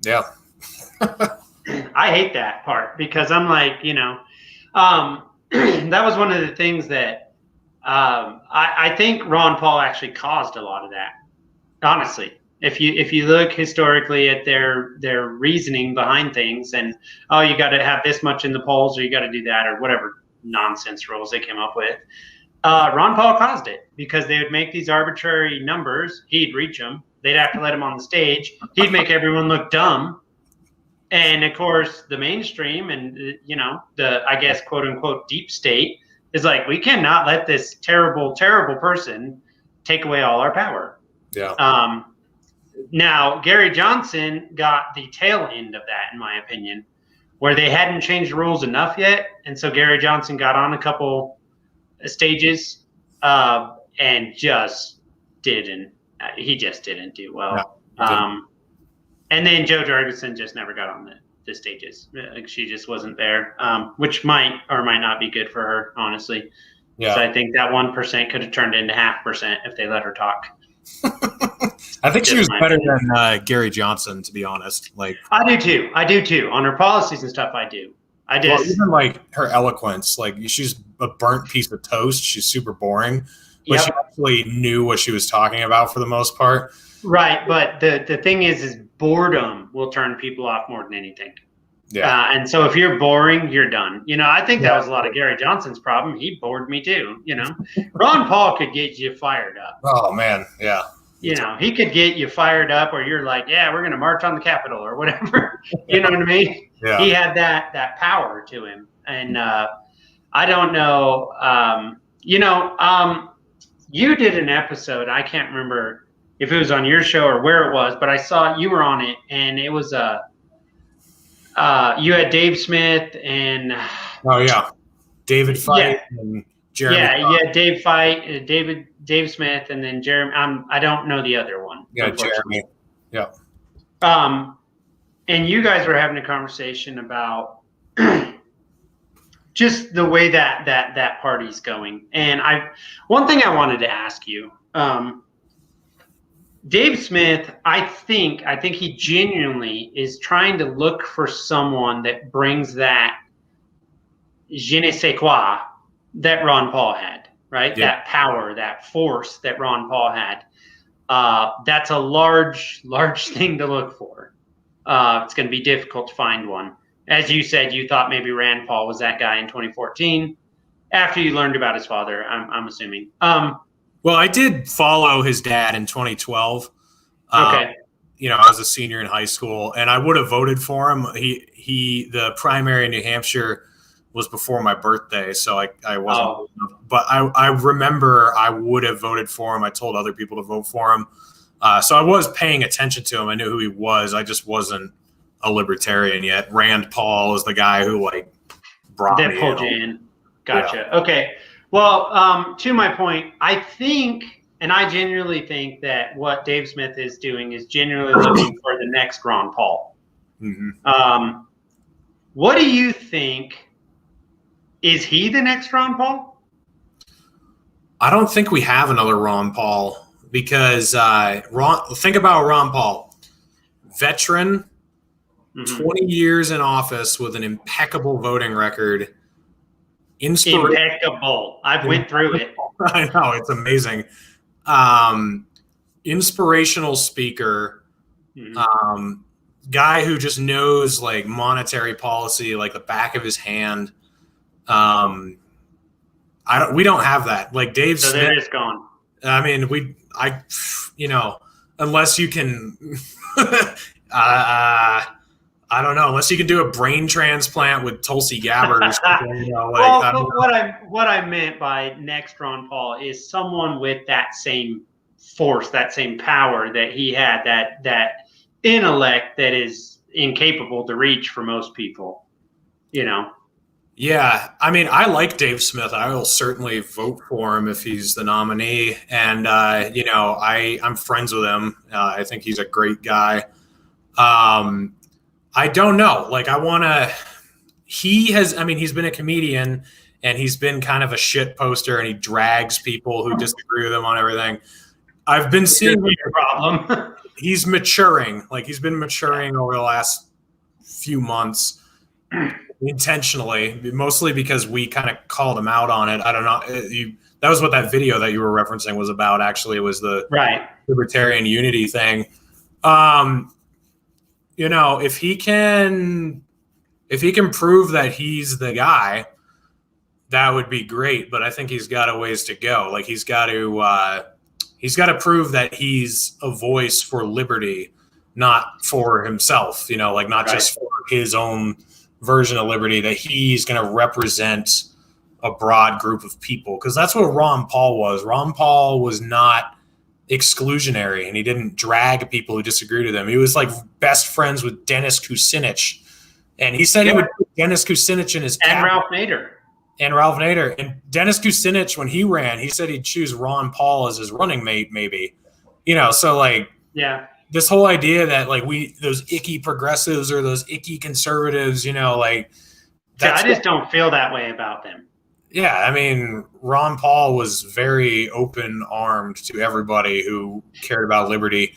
Yeah. I hate that part, because I'm like, you know, that was one of the things that I think Ron Paul actually caused a lot of that. Honestly, if you look historically at their reasoning behind things, and you got to have this much in the polls, or you got to do that, or whatever nonsense rules they came up with, Ron Paul caused it, because they would make these arbitrary numbers. He'd reach them. They'd have to let him on the stage. He'd make everyone look dumb. And of course, the mainstream and, you know, the, I guess, quote unquote, deep state is like, we cannot let this terrible, terrible person take away all our power. Yeah. Now, Gary Johnson got the tail end of that, in my opinion, where they hadn't changed the rules enough yet. And so Gary Johnson got on a couple stages and just didn't do well. No, and then Jo Jorgensen just never got on the stages. She just wasn't there, which might or might not be good for her, honestly. Yeah. So I think that 1% could have turned into 0.5% if they let her talk. I think she was better than Gary Johnson, to be honest. Like, I do too. On her policies and stuff, I do. Well, even like her eloquence, like she's a burnt piece of toast. She's super boring, but she actually knew what she was talking about for the most part. Right, but the thing is boredom will turn people off more than anything. Yeah. And so if you're boring, you're done. You know, I think that was a lot of Gary Johnson's problem. He bored me too. You know, Ron Paul could get you fired up. Oh man, yeah. You know, he could get you fired up, or you're like, yeah, we're going to march on the Capitol or whatever. You know what I mean? Yeah. He had that power to him. And I don't know, you did an episode, I can't remember if it was on your show or where it was, but I saw you were on it, and it was you had Dave Smith and David Fight and Jeremy. Yeah, Dave Smith, and then Jeremy. I don't know the other one. Yeah, Jeremy. Yeah. And you guys were having a conversation about just the way that party's going. And one thing I wanted to ask you, Dave Smith, I think he genuinely is trying to look for someone that brings that je ne sais quoi that Ron Paul had, right? Yeah. That power, that force that Ron Paul had. That's a large thing to look for. It's going to be difficult to find one. As you said, you thought maybe Rand Paul was that guy in 2014 after you learned about his father, I'm assuming. Well, I did follow his dad in 2012. Okay. I was a senior in high school, and I would have voted for him. The primary in New Hampshire was before my birthday, so I wasn't. Oh. But I remember I would have voted for him. I told other people to vote for him. So I was paying attention to him. I knew who he was. I just wasn't a libertarian yet. Rand Paul is the guy who brought me pulled you in. Gotcha. Yeah. Okay. Well, to my point, I think, and I genuinely think that what Dave Smith is doing is genuinely looking for the next Ron Paul. Mm-hmm. What do you think? Is he the next Ron Paul? I don't think we have another Ron Paul because think about Ron Paul, veteran, 20 years in office with an impeccable voting record. Impeccable. I've went through it. I know, it's amazing. Inspirational speaker, guy who just knows monetary policy like the back of his hand. We don't have that. Dave so Smith. There is gone. I mean, unless you can, I don't know, unless you can do a brain transplant with Tulsi Gabbard or something. What I meant by next Ron Paul is someone with that same force, that same power that he had, that intellect that is incapable to reach for most people. Yeah, I mean, I like Dave Smith. I will certainly vote for him if he's the nominee. And, I'm friends with him. I think he's a great guy. I don't know. He's been a comedian and he's been kind of a shit poster and he drags people who disagree with him on everything. I've been seeing your problem. He's maturing. He's been maturing over the last few months. Intentionally, mostly because we kind of called him out on it. I don't know. That was what that video that you were referencing was about. Actually, it was the libertarian unity thing. If he can prove that he's the guy, that would be great. But I think he's got a ways to go. He's got to prove that he's a voice for liberty, not for himself. Not just for his own version of liberty, that he's going to represent a broad group of people, because that's what Ron Paul was. Ron Paul was not exclusionary, and he didn't drag people who disagreed with him. He was best friends with Dennis Kucinich, and he said he would put Dennis Kucinich in his cabinet. Ralph Nader. And Dennis Kucinich, when he ran, he said he'd choose Ron Paul as his running mate, maybe. This whole idea that those icky progressives or those icky conservatives, I just don't feel that way about them. Yeah, I mean, Ron Paul was very open-armed to everybody who cared about liberty.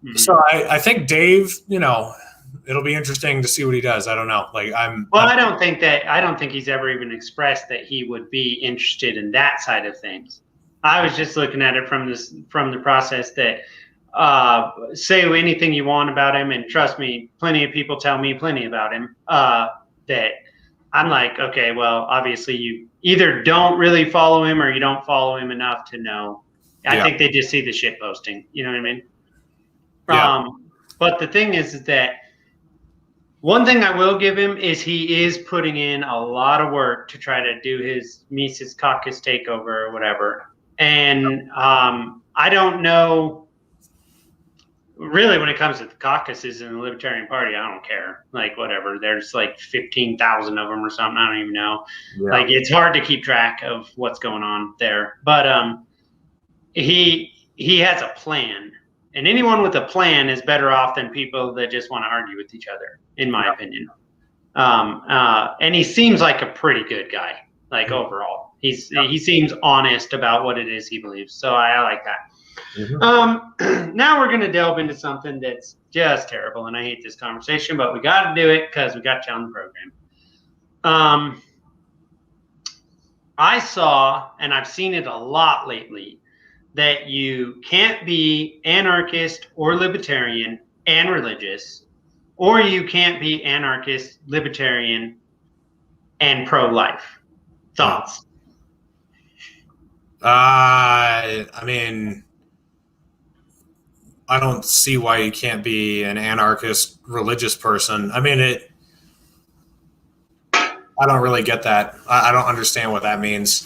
Mm-hmm. So I think Dave, it'll be interesting to see what he does. I don't know. I don't think he's ever even expressed that he would be interested in that side of things. I was just looking at it from the process that say anything you want about him, and trust me, plenty of people tell me plenty about him, that I'm like, okay, well, obviously you either don't really follow him or you don't follow him enough to know. I think they just see the shit posting. You know what I mean? Yeah. But the thing is that one thing I will give him is he is putting in a lot of work to try to do his Mises caucus takeover or whatever. And I don't know. Really, when it comes to the caucuses in the Libertarian Party, I don't care. Whatever. There's 15,000 of them or something. I don't even know. Yeah. It's hard to keep track of what's going on there. But he has a plan. And anyone with a plan is better off than people that just want to argue with each other, in my opinion. And he seems like a pretty good guy, overall. He seems honest about what it is he believes. So I like that. Mm-hmm. Now we're going to delve into something that's just terrible, and I hate this conversation, but we got to do it because we got you on the program. I saw, and I've seen it a lot lately, that you can't be anarchist or libertarian and religious, or you can't be anarchist, libertarian, and pro-life. Thoughts? I mean, I don't see why you can't be an anarchist religious person. I mean, I don't really get that. I don't understand what that means.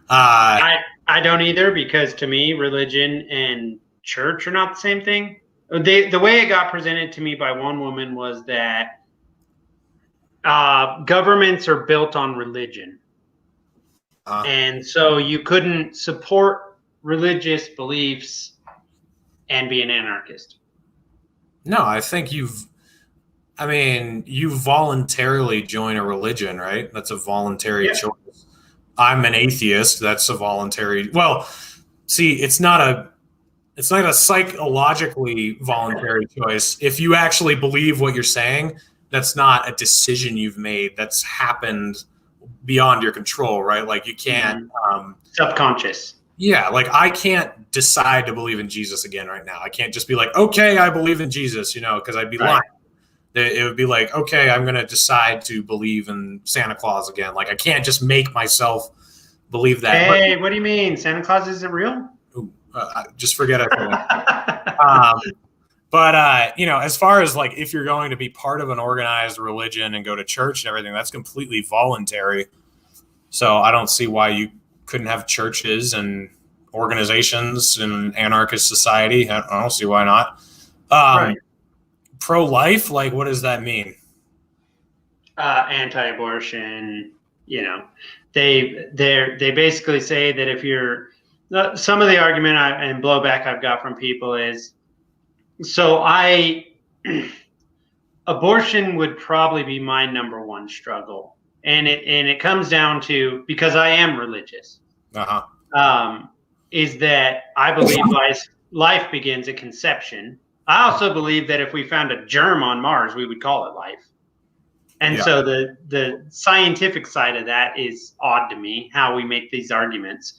I don't either, because to me, religion and church are not the same thing. The way it got presented to me by one woman was that governments are built on religion. And so you couldn't support religious beliefs and be an anarchist. No, I think you voluntarily join a religion, right? That's a voluntary choice. I'm an atheist. That's a voluntary. Well, see, it's not a psychologically voluntary choice. If you actually believe what you're saying, that's not a decision you've made. That's happened beyond your control, right? Like you can't subconscious. Yeah, like I can't decide to believe in Jesus again right now. I can't just be like, okay, I believe in Jesus, because I'd be lying. It would be like, okay, I'm going to decide to believe in Santa Claus again. Like I can't just make myself believe that. Hey, what do you mean? Santa Claus isn't real? Just forget it. But as far as like if you're going to be part of an organized religion and go to church and everything, that's completely voluntary. So I don't see why you couldn't have churches and organizations in anarchist society. I don't see why not. Right. Pro-life, like what does that mean? Anti-abortion. They basically say that if you're some of the argument and blowback I've got from people is, abortion would probably be my number one struggle. And it comes down to, because I am religious, is that I believe life begins at conception. I also believe that if we found a germ on Mars, we would call it life. And so the scientific side of that is odd to me, how we make these arguments.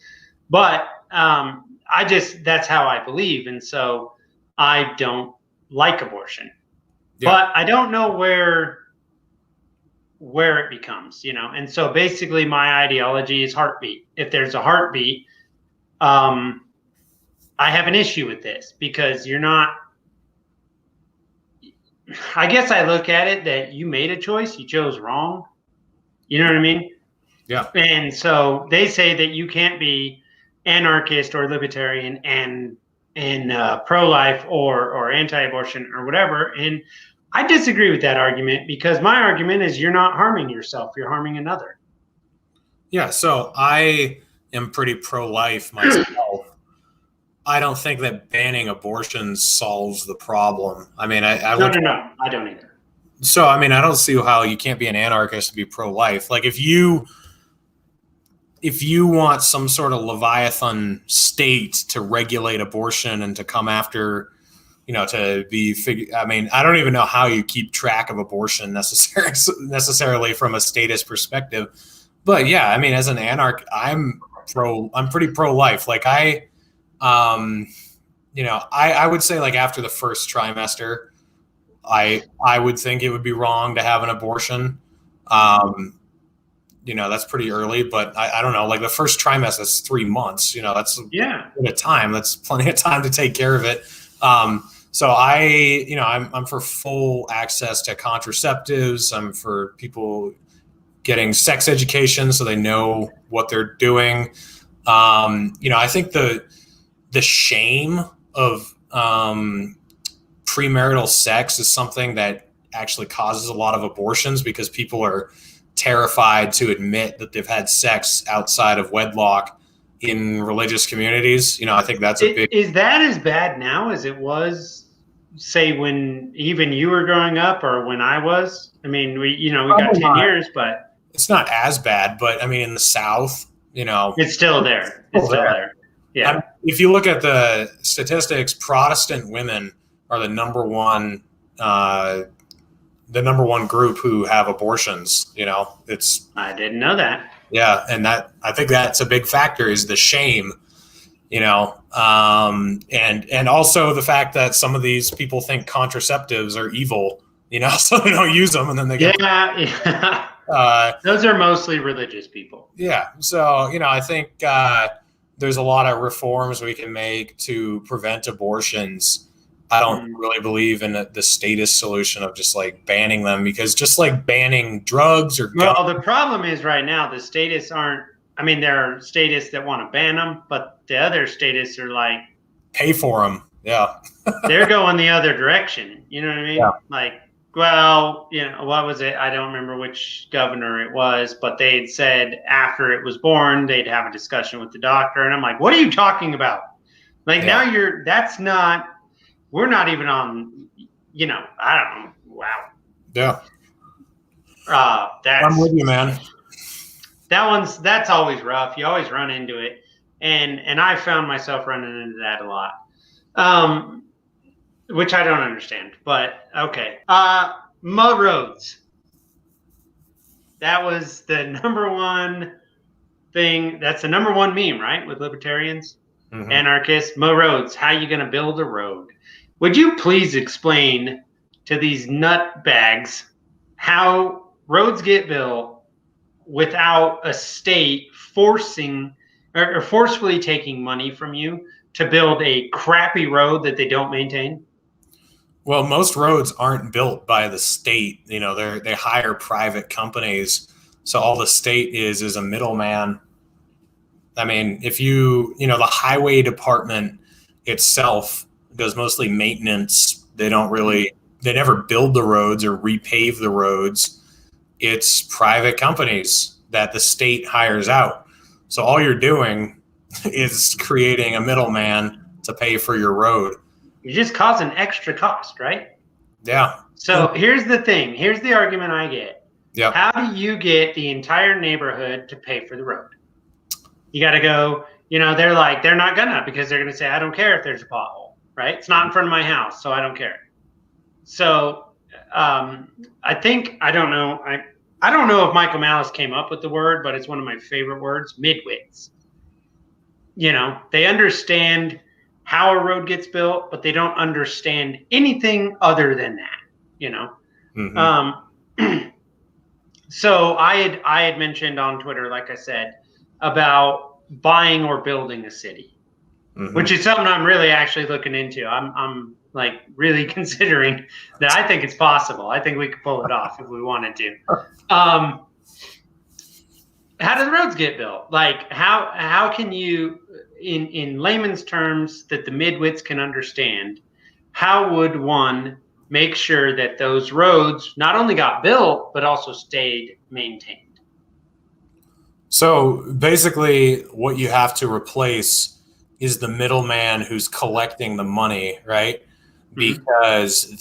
But that's how I believe. And so I don't like abortion. Yeah. But I don't know where it becomes, and so basically my ideology is heartbeat. If there's a heartbeat, I have an issue with this, because I guess I look at it that you made a choice, you chose wrong. You know what I mean? Yeah. And so they say that you can't be anarchist or libertarian and pro-life or anti-abortion or whatever. And I disagree with that argument, because my argument is you're not harming yourself, you're harming another. Yeah, so I am pretty pro-life myself. I don't think that banning abortion solves the problem. I mean, No, I don't either. So, I mean, I don't see how you can't be an anarchist to be pro-life. Like, if you want some sort of Leviathan state to regulate abortion and to come after, to be I mean, I don't even know how you keep track of abortion necessarily from a statist perspective. But yeah, I mean, as an anarch, I'm pretty pro-life. Like I would say, like, after the first trimester, I would think it would be wrong to have an abortion. That's pretty early, but I don't know, like the first trimester, that's 3 months, that's a bit of time. That's plenty of time to take care of it. So I'm for full access to contraceptives. I'm for people getting sex education so they know what they're doing. I think the shame of premarital sex is something that actually causes a lot of abortions, because people are terrified to admit that they've had sex outside of wedlock in religious communities. I think that's a big... Is that as bad now as it was, say, when even you were growing up, or when I was? I mean, we got 10 years, but... It's not as bad, but I mean, in the South, It's still there. It's still there. Yeah. If you look at the statistics, Protestant women are the number one the number one group who have abortions. I didn't know that. Yeah, and that, I think that's a big factor, is the shame, and also the fact that some of these people think contraceptives are evil, so they don't use them, and then they get those are mostly religious people. Yeah, so I think there's a lot of reforms we can make to prevent abortions. I don't really believe in the statist solution of just like banning them, because just like banning drugs or well, the problem is right now the statists aren't. I mean, there are statists that want to ban them, but the other statists are like pay for them. Yeah, they're going the other direction. You know what I mean? Yeah. Like, well, what was it? I don't remember which governor it was, but they had said after it was born, they'd have a discussion with the doctor, and I'm like, what are you talking about? Like now that's not. We're not even on, I don't know. Wow. Yeah. That's, I'm with you, man. That's always rough. You always run into it. And I found myself running into that a lot. Which I don't understand, but okay. Mow roads. That was the number one thing. That's the number one meme, right? With libertarians, anarchists, mow roads. How you going to build a road? Would you please explain to these nut bags how roads get built without a state forcing or forcefully taking money from you to build a crappy road that they don't maintain? Well, most roads aren't built by the state. They hire private companies. So all the state is a middleman. I mean, if the highway department itself does mostly maintenance. They never build the roads or repave the roads. It's private companies that the state hires out. So all you're doing is creating a middleman to pay for your road. You're just causing extra cost, right? Yeah. So here's the thing. Here's the argument I get. Yeah. How do you get the entire neighborhood to pay for the road? You got to go, they're not gonna, because they're going to say, I don't care if there's a pothole. Right? It's not in front of my house, so I don't care. So I don't know if Michael Malice came up with the word, but it's one of my favorite words, midwits. They understand how a road gets built, but they don't understand anything other than that, So I had mentioned on Twitter, like I said, about buying or building a city. Which is something I'm really actually looking into. I'm like really considering that. I think it's possible. I think we could pull it off if we wanted to. How do the roads get built? Like how can you, in layman's terms that the midwits can understand, how would one make sure that those roads not only got built but also stayed maintained? So basically, what you have to replace is the middleman who's collecting the money, right? Because as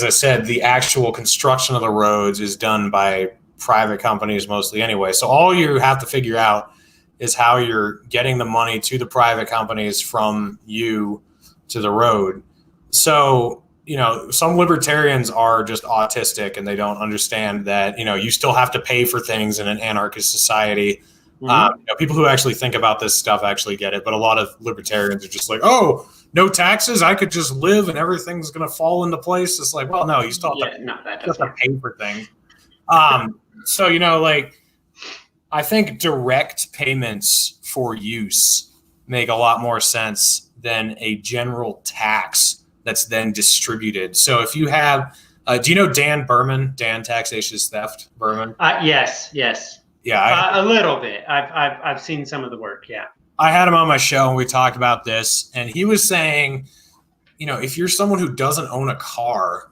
I said, the actual construction of the roads is done by private companies mostly anyway. So all you have to figure out is how you're getting the money to the private companies from you to the road. So, some libertarians are just autistic and they don't understand that, you still have to pay for things in an anarchist society. People who actually think about this stuff actually get it, but a lot of libertarians are just like, oh, no taxes, I could just live and everything's going to fall into place. It's like, well, no, you still have to pay for things. So, I think direct payments for use make a lot more sense than a general tax that's then distributed. So if you have, do you know Dan Berman, Dan Taxation's Theft Berman? Yes. Yeah, a little bit. I've seen some of the work. Yeah, I had him on my show and we talked about this, and he was saying, if you're someone who doesn't own a car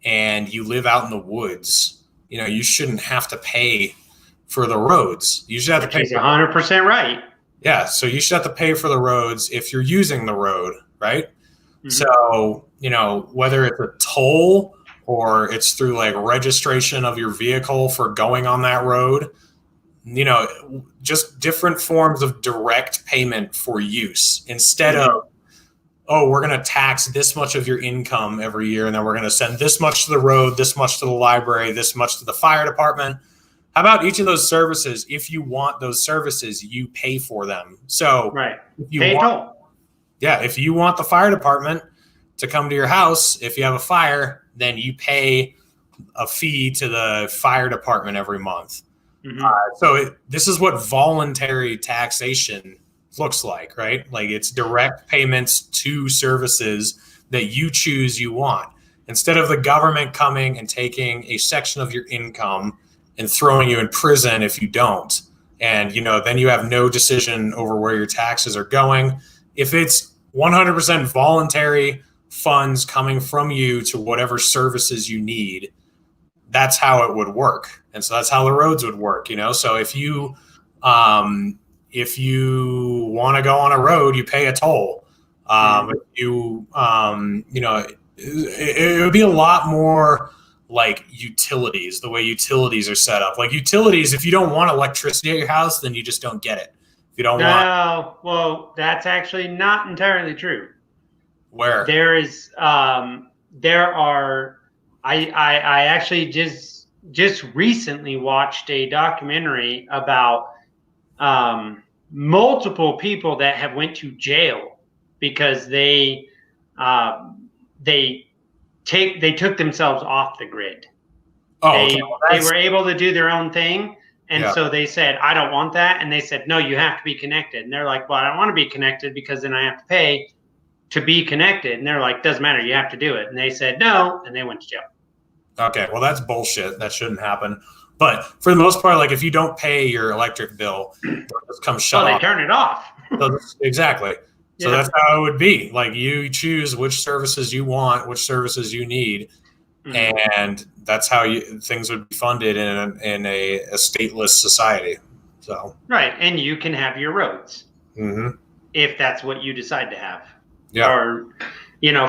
and you live out in the woods, you shouldn't have to pay for the roads. You should have to pay. He's 100% right. Yeah, so you should have to pay for the roads if you're using the road, right? So, whether it's a toll or it's through like registration of your vehicle for going on that road, just different forms of direct payment for use instead of, oh, we're going to tax this much of your income every year, and then we're going to send this much to the road, this much to the library, this much to the fire department. How about each of those services? If you want those services, you pay for them. So if you if you want the fire department to come to your house, if you have a fire, then you pay a fee to the fire department every month. This is what voluntary taxation looks like, right? Like it's direct payments to services that you choose you want. Instead of the government coming and taking a section of your income and throwing you in prison if you don't. And, then you have no decision over where your taxes are going. If it's 100% voluntary funds coming from you to whatever services you need, that's how it would work. And so that's how the roads would work, So if you want to go on a road, you pay a toll. It would be a lot more like utilities, the way utilities are set up. Like utilities, if you don't want electricity at your house, then you just don't get it. If you don't well, that's actually not entirely true. Where? There are, I actually just recently watched a documentary about multiple people that have went to jail because they took themselves off the grid. They were able to do their own thing. And so they said, I don't want that. And they said, no, you have to be connected. And they're like, well, I don't want to be connected because then I have to pay to be connected. And they're like, doesn't matter. You have to do it. And they said, no. And they went to jail. Okay. Well, that's bullshit. That shouldn't happen. But for the most part, like if you don't pay your electric bill, it just comes shut off. They turn it off. Exactly. So that's how it would be. Like you choose which services you want, which services you need, and that's how things would be funded in a stateless society. So and you can have your roads if that's what you decide to have, or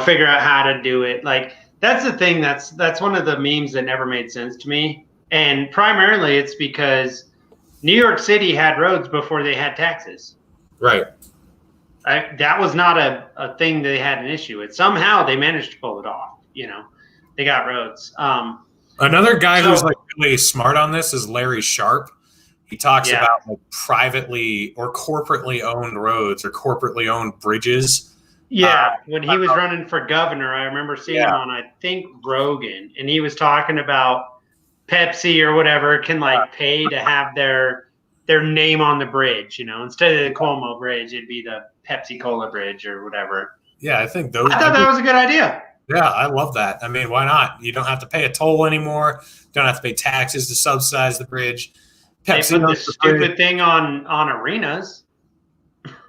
figure out how to do it. Like that's the thing. That's one of the memes that never made sense to me, and primarily it's because New York City had roads before they had taxes. Right. That was not a thing they had an issue with. Somehow they managed to pull it off. They got roads. Another guy who's like really smart on this is Larry Sharp. He talks about like privately or corporately owned roads or corporately owned bridges. Yeah, when he was running for governor, I remember seeing him on, I think, Rogan, and he was talking about Pepsi or whatever can like pay to have their name on the bridge. Instead of the Cuomo Bridge, it'd be the Pepsi Cola Bridge or whatever. Yeah, I thought that was a good idea. Yeah, I love that. I mean, why not? You don't have to pay a toll anymore. You don't have to pay taxes to subsidize the bridge. Pepsi put this stupid thing on arenas.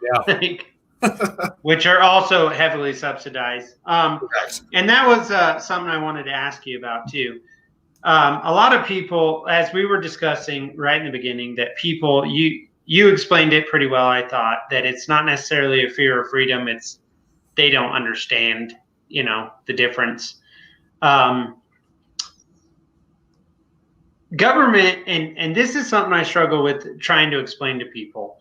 Yeah. Which are also heavily subsidized. And that was something I wanted to ask you about too. A lot of people, as we were discussing right in the beginning, that people, you explained it pretty well, I thought, that it's not necessarily a fear of freedom. It's they don't understand, the difference. Government, and this is something I struggle with trying to explain to people.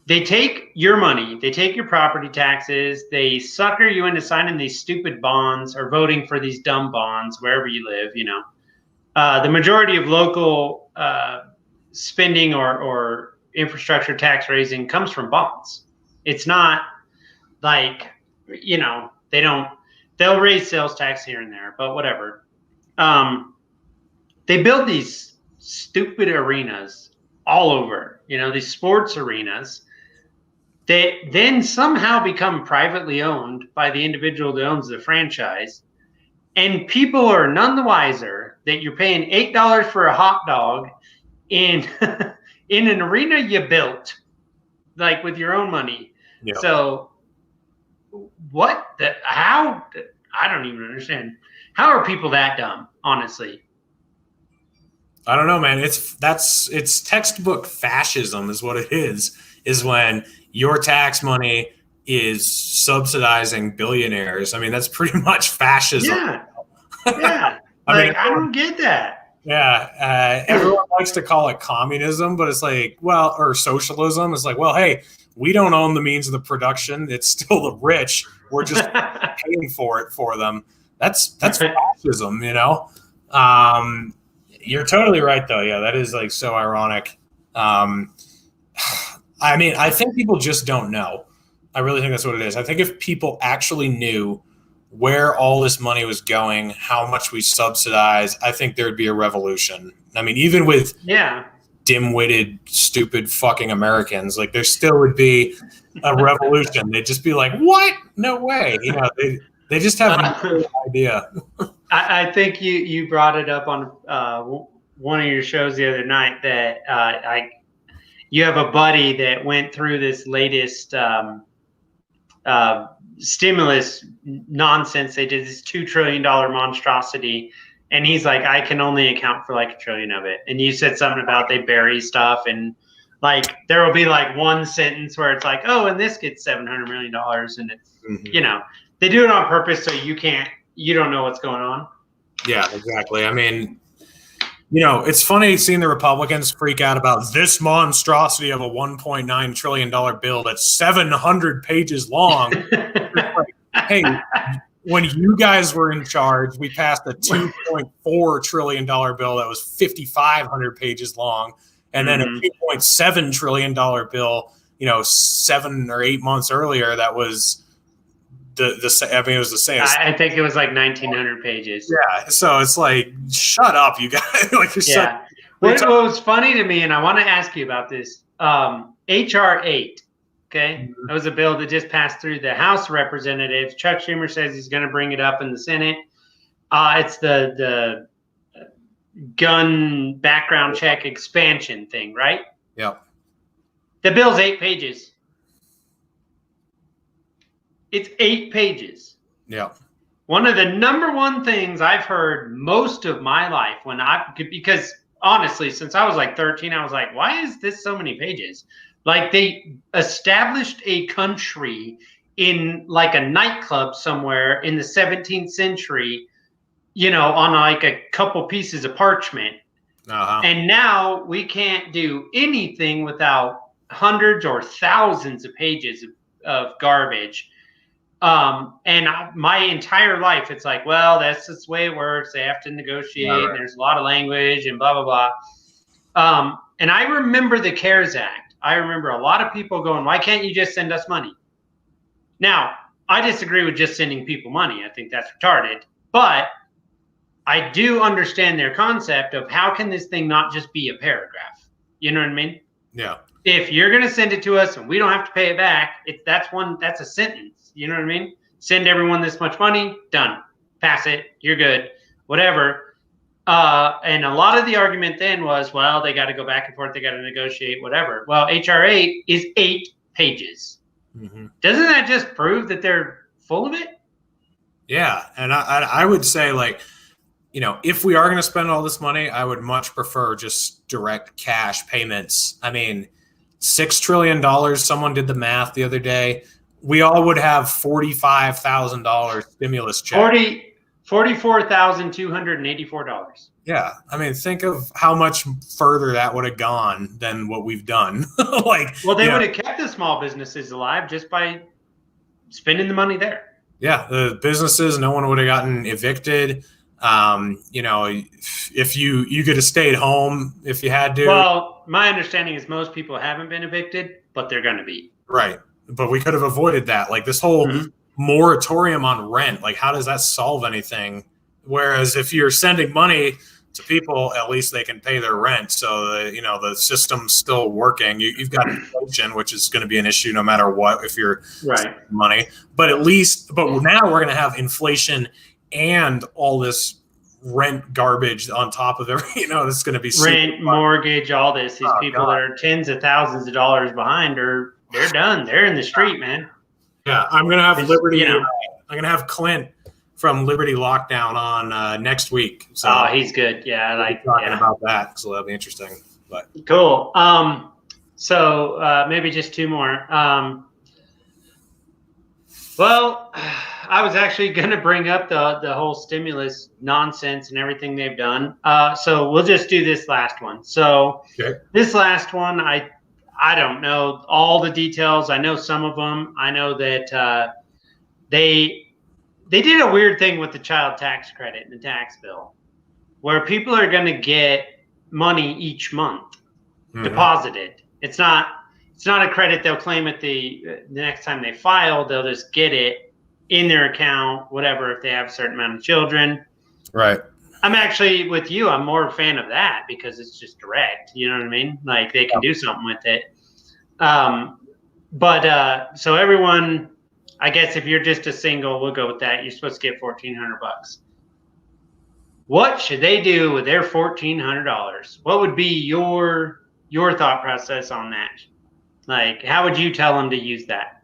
They take your money, they take your property taxes, they sucker you into signing these stupid bonds or voting for these dumb bonds wherever you live, The majority of local spending or infrastructure tax raising comes from bonds. It's not like, they'll raise sales tax here and there, but whatever. They build these stupid arenas all over, these sports arenas. They then somehow become privately owned by the individual that owns the franchise. And people are none the wiser that you're paying $8 for a hot dog in an arena you built, like with your own money. Yeah. So how, I don't even understand. How are people that dumb, honestly? I don't know, man. It's textbook fascism is what it is when your tax money is subsidizing billionaires. I mean, that's pretty much fascism. Yeah. Yeah. I don't get that. Yeah. Everyone likes to call it communism, but it's like, or socialism. It's like, well, hey, we don't own the means of the production. It's still the rich. We're just paying for it for them. That's fascism, you know? You're totally right, though. Yeah, that is like so ironic. I mean, I think people just don't know. I really think that's what it is. I think if people actually knew where all this money was going, how much we subsidize, I think there'd be a revolution. I mean, even with dim-witted, stupid fucking Americans, like there still would be a revolution. They'd just be like, what? No way. You know, they just have no idea. I think you brought it up on one of your shows the other night that you have a buddy that went through this latest stimulus nonsense. They did this $2 trillion monstrosity, and he's like, I can only account for like $1 trillion of it. And you said something about they bury stuff, and like there will be like one sentence where it's like, oh, and this gets $700 million, and it's you know, they do it on purpose so you don't know what's going on. Yeah, exactly. I mean, you know, it's funny seeing the Republicans freak out about this monstrosity of a $1.9 trillion bill that's 700 pages long. Like, hey, when you guys were in charge, we passed a $2.4 trillion bill that was 5,500 pages long, and then a $2.7 trillion bill, you know, 7 or 8 months earlier that was I mean, it was the same. I think it was like 1,900 pages. Yeah, so it's like, shut up, you guys. Like, what was funny to me, and I want to ask you about this, H.R. 8, okay? That was a bill that just passed through the House of Representatives. Chuck Schumer says he's going to bring it up in the Senate. It's the gun background check expansion thing, right? Yeah. The bill's 8 pages. It's 8 pages. Yeah. One of the number one things I've heard most of my life because honestly, since I was like 13, I was like, why is this so many pages? Like they established a country in like a nightclub somewhere in the 17th century, you know, on like a couple pieces of parchment. And now we can't do anything without hundreds or thousands of pages of garbage. And my entire life, it's like, well, that's just the way it works. They have to negotiate. Right. And there's a lot of language and blah, blah, blah. And I remember the CARES Act. I remember a lot of people going, why can't you just send us money? Now, I disagree with just sending people money. I think that's retarded. But I do understand their concept of how can this thing not just be a paragraph? You know what I mean? Yeah. If you're going to send it to us and we don't have to pay it back, that's a sentence. You know what I mean? Send everyone this much money, done. Pass it, you're good, whatever. And a lot of the argument then was, well, they got to go back and forth, they got to negotiate, whatever. Well, H.R. 8 is 8 pages. Doesn't that just prove that they're full of it? Yeah, and I would say, like, you know, if we are going to spend all this money, I would much prefer just direct cash payments. I mean, $6 trillion, someone did the math the other day. We all would have $45,000 stimulus check. $44,284. Yeah, I mean, think of how much further that would have gone than what we've done. Like, well, they would have kept the small businesses alive just by spending the money there. Yeah, the businesses, no one would have gotten evicted. You know, if you could have stayed home if you had to. Well, my understanding is most people haven't been evicted, but they're going to be. Right. But we could have avoided that. Like this whole moratorium on rent, like how does that solve anything? Whereas if you're sending money to people, at least they can pay their rent. So, you know, the system's still working. You've got inflation, which is going to be an issue no matter what if you're sending money. But now we're going to have inflation and all this rent garbage on top of everything. You know, it's going to be rent, mortgage, all this. These people that are tens of thousands of dollars behind they're done. They're in the street, man. Yeah, I'm going to have Liberty. You know, I'm going to have Clint from Liberty Lockdown on next week. So he's good. Yeah, I like talking about that. So that'll be interesting. But cool. So maybe just 2 more. Well, I was actually going to bring up the whole stimulus nonsense and everything they've done. So we'll just do this last one. So this last one, I don't know all the details. I know some of them. I know that they did a weird thing with the child tax credit in the tax bill, where people are going to get money each month deposited. It's not a credit they'll claim at the next time they file. They'll just get it in their account, whatever, if they have a certain amount of children. Right. I'm actually with you. I'm more a fan of that because it's just direct. You know what I mean? Like they can do something with it. So everyone, I guess if you're just a single, we'll go with that. You're supposed to get $1,400. What should they do with their $1,400? What would be your thought process on that? Like, how would you tell them to use that?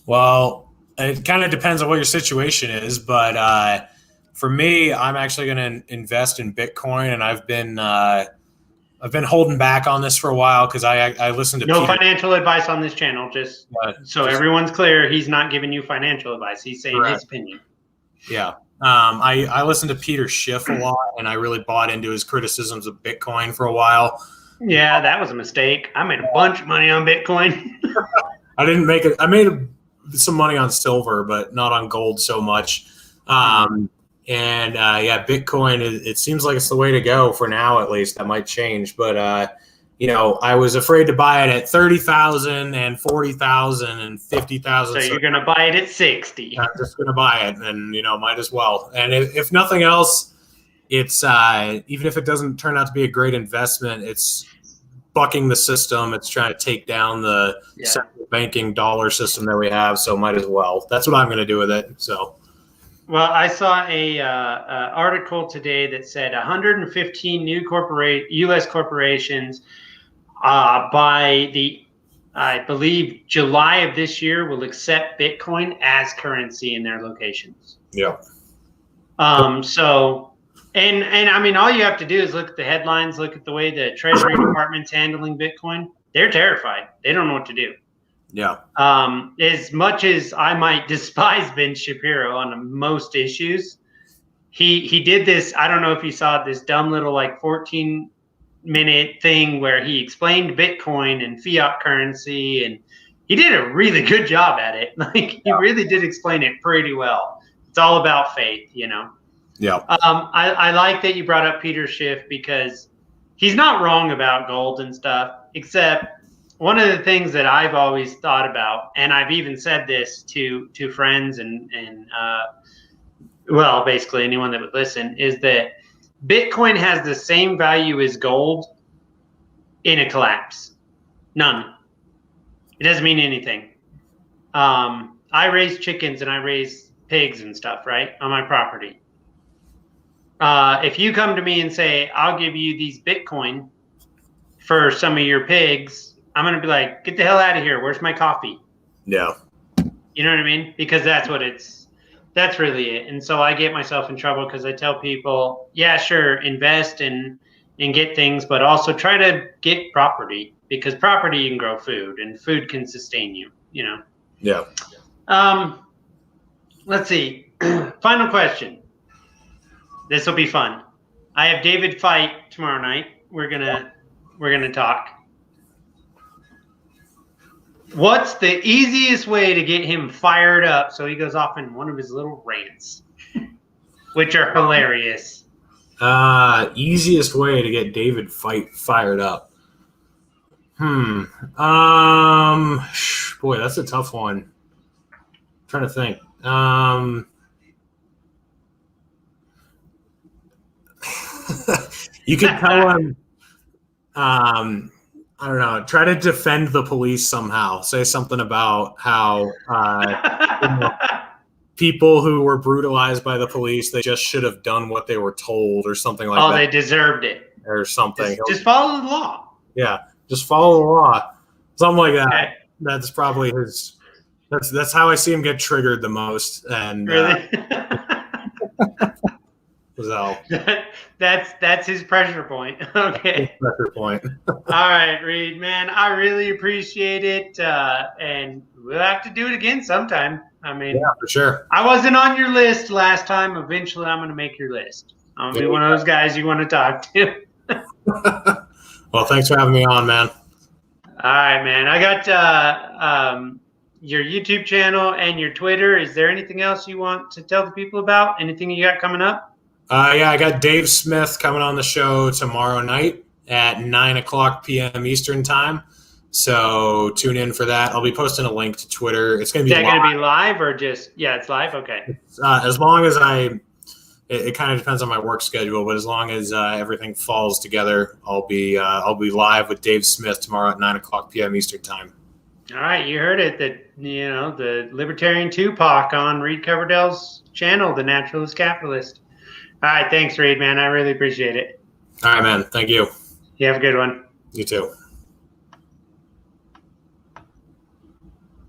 Well, it kind of depends on what your situation is, but for me, I'm actually going to invest in Bitcoin, and I've been holding back on this for a while because I listened to no Peter. Financial advice on this channel. Just everyone's clear, he's not giving you financial advice. He's saying his opinion. Yeah. I listened to Peter Schiff a lot, and I really bought into his criticisms of Bitcoin for a while. Yeah, that was a mistake. I made a bunch of money on Bitcoin. I didn't make it. I made some money on silver, but not on gold so much. Bitcoin, it seems like it's the way to go for now, at least. That might change. But, I was afraid to buy it at 30,000 and 40,000 and 50,000. So you're going to buy it at 60. I'm just going to buy it and, might as well. And if nothing else, it's even if it doesn't turn out to be a great investment, it's bucking the system. It's trying to take down the central banking dollar system that we have. So might as well. That's what I'm going to do with it. So. Well, I saw a article today that said 115 new U.S. corporations by I believe, July of this year will accept Bitcoin as currency in their locations. Yeah. And I mean, all you have to do is look at the headlines, look at the way the Treasury Department's handling Bitcoin. They're terrified. They don't know what to do. Yeah. As much as I might despise Ben Shapiro on most issues, he did this. I don't know if you saw this dumb little 14-minute thing where he explained Bitcoin and fiat currency, and he did a really good job at it. He really did explain it pretty well. It's all about faith, Yeah. I like that you brought up Peter Schiff because he's not wrong about gold and stuff, except one of the things that I've always thought about, and I've even said this to friends and basically anyone that would listen, is that Bitcoin has the same value as gold in a collapse. None. It doesn't mean anything. I raise chickens and I raise pigs and stuff, right, on my property. If you come to me and say, I'll give you these Bitcoin for some of your pigs, I'm going to be like, get the hell out of here. Where's my coffee? Yeah. You know what I mean? Because that's really it. And so I get myself in trouble because I tell people, yeah, sure, invest and get things, but also try to get property, because property you can grow food and food can sustain you, Yeah. Let's see. Final question. This will be fun. I have David fight tomorrow night. We're gonna talk. What's the easiest way to get him fired up so he goes off in one of his little rants, which are hilarious? Easiest way to get David fired up. Boy, that's a tough one. I'm trying to think. You could tell him, I don't know, try to defend the police somehow. Say something about how people who were brutalized by the police, they just should have done what they were told or something like that. Oh, they deserved it. Or something. Just follow the law. Yeah, just follow the law. Something like that. Okay. That's probably his. That's how I see him get triggered the most. And really? So that's his pressure point. Okay. Pressure point. All right, Reed, man, I really appreciate it, and we'll have to do it again sometime. I mean, yeah, for sure. I wasn't on your list last time. Eventually, I'm going to make your list. I'm going to be one of those guys you want to talk to. Well, thanks for having me on, man. All right, man. I got your YouTube channel and your Twitter. Is there anything else you want to tell the people about? Anything you got coming up? Yeah, I got Dave Smith coming on the show tomorrow night at 9:00 p.m. Eastern time. So tune in for that. I'll be posting a link to Twitter. It's going to be Is that going to be live or just, yeah, it's live? Okay. as long as it kind of depends on my work schedule, but as long as everything falls together, I'll be live with Dave Smith tomorrow at 9:00 p.m. Eastern time. All right, you heard it. The Libertarian Tupac on Reed Coverdale's channel, the Naturalist Capitalist. All right, thanks, Reed, man. I really appreciate it. All right, man. Thank you. You have a good one. You too.